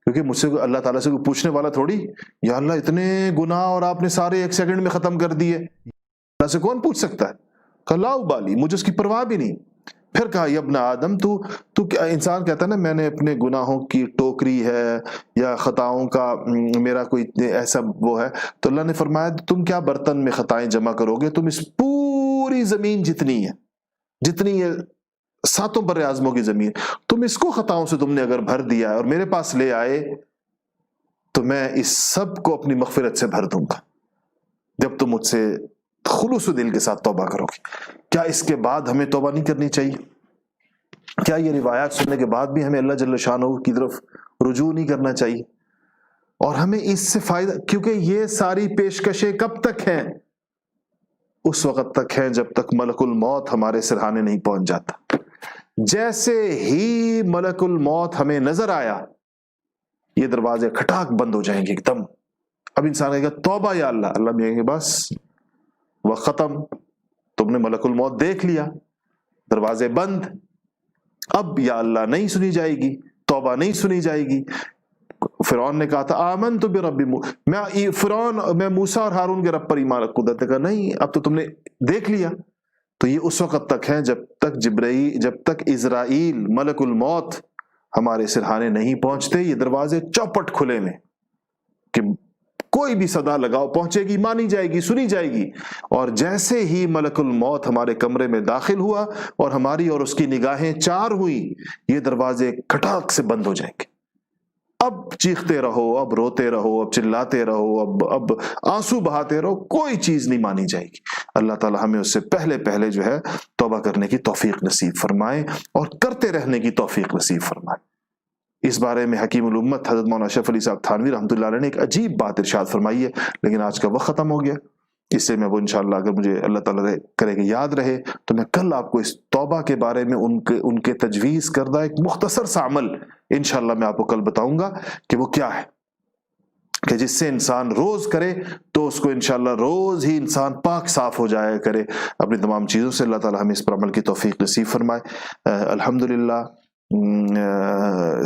کیونکہ مجھ سے اللہ تعالیٰ سے کوئی پوچھنے والا تھوڑی، یا اللہ اتنے گناہ اور آپ نے سارے 1 سیکنڈ میں ختم کر دیے، اللہ سے کون پوچھ سکتا ہے، کہ لا ابالی، مجھے اس کی پرواہ بھی نہیں۔ پھر کہا یا ابن آدم، تو انسان کہتا ہے نا میں نے اپنے گناہوں کی ٹوکری ہے یا خطاؤں کا میرا کوئی ایسا وہ ہے، تو اللہ نے فرمایا تم کیا برتن میں خطائیں جمع کرو گے، تم اس پوری زمین جتنی ہے، جتنی 7 بر اعظموں کی زمین، تم اس کو خطاؤں سے تم نے اگر بھر دیا ہے اور میرے پاس لے آئے، تو میں اس سب کو اپنی مغفرت سے بھر دوں گا، جب تم مجھ سے خلوص دل کے ساتھ توبہ کرو گے۔ کیا اس کے بعد ہمیں توبہ نہیں کرنی چاہیے؟ کیا یہ روایات سننے کے بعد بھی ہمیں اللہ جل شانہ کی طرف رجوع نہیں کرنا چاہیے؟ اور ہمیں اس سے فائدہ، کیونکہ یہ ساری پیشکشیں کب تک ہیں؟ اس وقت تک ہیں جب تک ملک الموت ہمارے سرہانے نہیں پہنچ جاتا۔ جیسے ہی ملک الموت ہمیں نظر آیا، یہ دروازے کھٹاک بند ہو جائیں گے ایک دم۔ اب انسان کہے گا توبہ یا اللہ، اللہ بھی کہیں گے بس وہ ختم، تم نے ملک الموت دیکھ لیا، دروازے بند، اب یا اللہ نہیں سنی جائے گی، توبہ نہیں سنی جائے گی۔ فرعون نے کہا تھا آمنت برب میں موسیٰ اور ہارون کے رب پر ایمان رکھوں، قدرت نے کہا نہیں، اب تو تم نے دیکھ لیا۔ تو یہ اس وقت تک ہے جب تک عزرائیل ملک الموت ہمارے سرہانے نہیں پہنچتے، یہ دروازے چوپٹ کھلے میں کہ کوئی بھی صدا لگاؤ پہنچے گی، مانی جائے گی، سنی جائے گی۔ اور جیسے ہی ملک الموت ہمارے کمرے میں داخل ہوا اور ہماری اور اس کی نگاہیں چار ہوئی، یہ دروازے کھٹاک سے بند ہو جائیں گے۔ اب چیختے رہو، اب روتے رہو، اب چلاتے رہو، اب آنسو بہاتے رہو، کوئی چیز نہیں مانی جائے گی۔ اللہ تعالی ہمیں اس سے پہلے جو ہے توبہ کرنے کی توفیق نصیب فرمائے اور کرتے رہنے کی توفیق نصیب فرمائے۔ اس بارے میں حکیم الامت حضرت مولانا اشرف علی صاحب تھانوی رحمۃ اللہ علیہ نے ایک عجیب بات ارشاد فرمائی ہے، لیکن آج کا وقت ختم ہو گیا۔ اس سے میں وہ انشاءاللہ اگر مجھے اللہ تعالیٰ کرے کہ یاد رہے تو میں کل آپ کو اس توبہ کے بارے میں ان کے تجویز کردہ ایک مختصر سا عمل انشاءاللہ میں آپ کو کل بتاؤں گا کہ وہ کیا ہے، کہ جس سے انسان روز کرے تو اس کو انشاءاللہ روز ہی انسان پاک صاف ہو جایا کرے اپنی تمام چیزوں سے۔ اللہ تعالیٰ ہمیں اس پر عمل کی توفیق نصیب فرمائے۔ الحمدللہ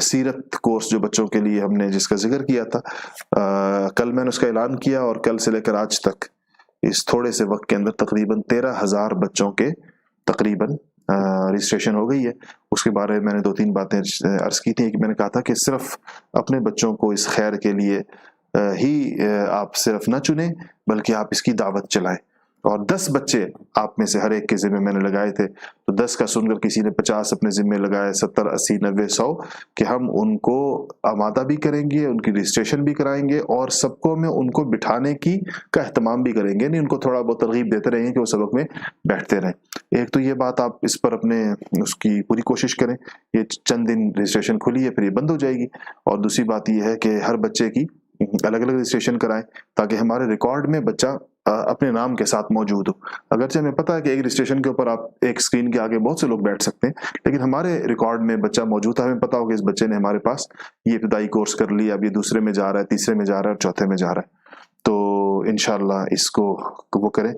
سیرت کورس جو بچوں کے لیے ہم نے جس کا ذکر کیا تھا، کل میں نے اس کا اعلان کیا اور کل سے لے کر آج تک اس تھوڑے سے وقت کے اندر تقریباً 13,000 بچوں کے تقریباً رجسٹریشن ہو گئی ہے۔ اس کے بارے میں نے 2-3 باتیں عرض کی تھیں کہ میں نے کہا تھا کہ صرف اپنے بچوں کو اس خیر کے لیے ہی آپ صرف نہ چنیں بلکہ آپ اس کی دعوت چلائیں، اور 10 بچے آپ میں سے ہر ایک کے ذمہ میں نے لگائے تھے، تو 10 کا سن کر کسی نے 50 اپنے ذمہ لگائے، 70 80 90 100 کہ ہم ان کو آمادہ بھی کریں گے، ان کی رجسٹریشن بھی کرائیں گے اور سبقوں میں ان کو بٹھانے کا اہتمام بھی کریں گے، نہیں ان کو تھوڑا بہت ترغیب دیتے رہیں گے کہ وہ سبق میں بیٹھتے رہیں۔ ایک تو یہ بات آپ اس پر اس کی پوری کوشش کریں، یہ چند دن رجسٹریشن کھلی ہے پھر یہ بند ہو جائے گی، اور دوسری بات یہ ہے کہ ہر بچے کی الگ الگ رجسٹریشن کرائیں تاکہ ہمارے ریکارڈ میں بچہ اپنے نام کے ساتھ موجود ہو۔ اگرچہ ہمیں پتہ ہے کہ ایک رجسٹریشن کے اوپر آپ ایک اسکرین کے آگے بہت سے لوگ بیٹھ سکتے ہیں، لیکن ہمارے ریکارڈ میں بچہ موجود ہے، ہمیں پتہ ہو کہ اس بچے نے ہمارے پاس یہ ابتدائی کورس کر لیا، اب یہ دوسرے میں جا رہا ہے، تیسرے میں جا رہا ہے اور چوتھے میں جا رہا ہے۔ تو انشاءاللہ اس کو وہ کریں،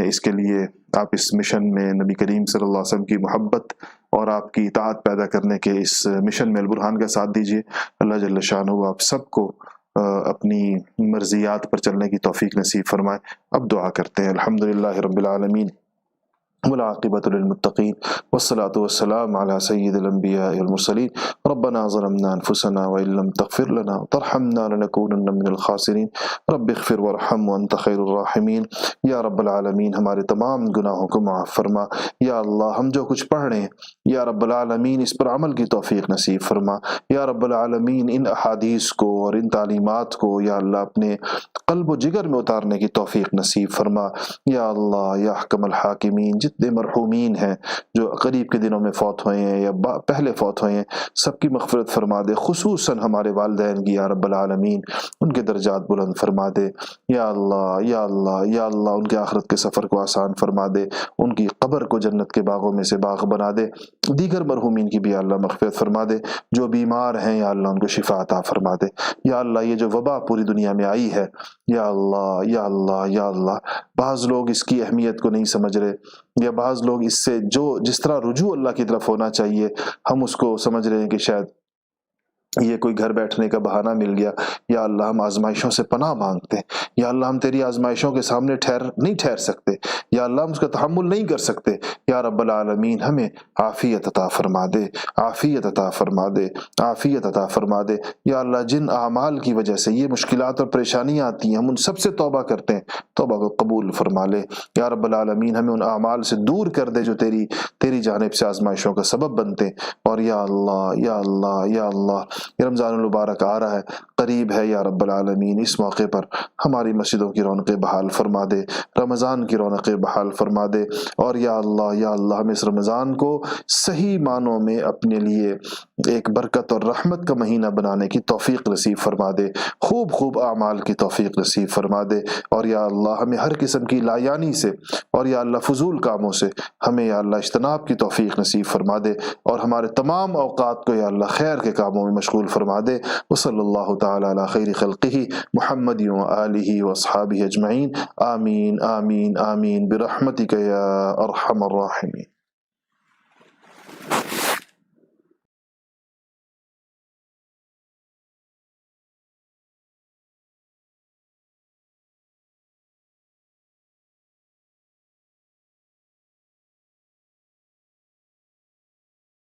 اس کے لیے آپ اس مشن میں نبی کریم صلی اللہ علیہ وسلم کی محبت اور آپ کی اطاعت پیدا کرنے کے اس مشن میں البرہان کا ساتھ دیجیے۔ اللہ جل شانہ آپ سب کو اپنی مرضیات پر چلنے کی توفیق نصیب فرمائے۔ اب دعا کرتے ہیں۔ الحمدللہ رب العالمین والعاقبۃ للمتقین والصلاة والسلام علی سید الانبیاء والمرسلین۔ ربنا ظلمنا انفسنا وان لم تغفر لنا وترحمنا لنکونن من الخاسرین۔ رب اغفر وارحم وانت خیر الراحمین۔ یا رب العالمین ہمارے تمام گناہوں کو معاف فرما۔ یا اللہ ہم جو کچھ پڑھ رہے ہیں یا رب العالمین اس پر عمل کی توفیق نصیب فرما۔ یا رب العالمین ان احادیث کو اور ان تعلیمات کو یا اللہ اپنے قلب و جگر میں اتارنے کی توفیق نصیب فرما۔ یا اللہ یا احکم الحاکمین جتنے مرحومین ہیں جو قریب کے دنوں میں فوت ہوئے ہیں یا پہلے فوت ہوئے ہیں سب کی مغفرت فرما دے، خصوصاً ہمارے والدین کی یا رب العالمین ان کے درجات بلند فرما دے۔ یا اللہ یا اللہ یا اللہ ان کے آخرت کے سفر کو آسان فرما دے، ان کی قبر کو جنت کے باغوں میں سے باغ بنا دے۔ دیگر مرحومین کی بھی یا اللہ مغفرت فرما دے، جو بیمار ہیں یا اللہ ان کو شفا عطا فرما دے۔ یا اللہ یہ جو وبا پوری دنیا میں آئی ہے یا اللہ یا اللہ یا اللہ، بعض لوگ اس کی اہمیت کو نہیں سمجھ رہے، یا بعض لوگ اس سے جس طرح رجوع اللہ کی طرف ہونا چاہیے ہم اس کو سمجھ رہے ہیں کہ شاید یہ کوئی گھر بیٹھنے کا بہانہ مل گیا۔ یا اللہ ہم آزمائشوں سے پناہ مانگتے ہیں، یا اللہ ہم تیری آزمائشوں کے سامنے نہیں ٹھہر سکتے، یا اللہ ہم اس کا تحمل نہیں کر سکتے۔ یا رب العالمین ہمیں عافیت عطا فرما دے، عافیت عطا فرما دے، عافیت عطا فرما دے۔ یا اللہ جن اعمال کی وجہ سے یہ مشکلات اور پریشانیاں آتی ہیں ہم ان سب سے توبہ کرتے ہیں، توبہ کو قبول فرما لے۔ یا رب العالمین ہمیں ان اعمال سے دور کر دے جو تیری جانب سے آزمائشوں کا سبب بنتے ہیں۔ اور یا اللہ یا اللہ یا اللہ یہ رمضان المبارک آ رہا ہے، قریب ہے، یا رب العالمین اس موقع پر ہماری مسجدوں کی رونقیں بحال فرما دے، رمضان کی رونقیں بحال فرما دے، اور یا اللہ ہمیں اس رمضان کو صحیح معنوں میں اپنے لیے ایک برکت اور رحمت کا مہینہ بنانے کی توفیق نصیب فرما دے، خوب اعمال کی توفیق نصیب فرما دے، اور یا اللہ ہمیں ہر قسم کی لایانی سے اور یا اللہ فضول کاموں سے ہمیں یا اللہ اجتناب کی توفیق نصیب فرما دے، اور ہمارے تمام اوقات کو یا اللہ خیر کے کاموں میں مشغول فرما دے۔ وصلی اللہ تعالی علی خیر خلقہ محمد و آلہ و اصحابہ اجمعین، آمین آمین آمین برحمتک یا ارحم الراحمین۔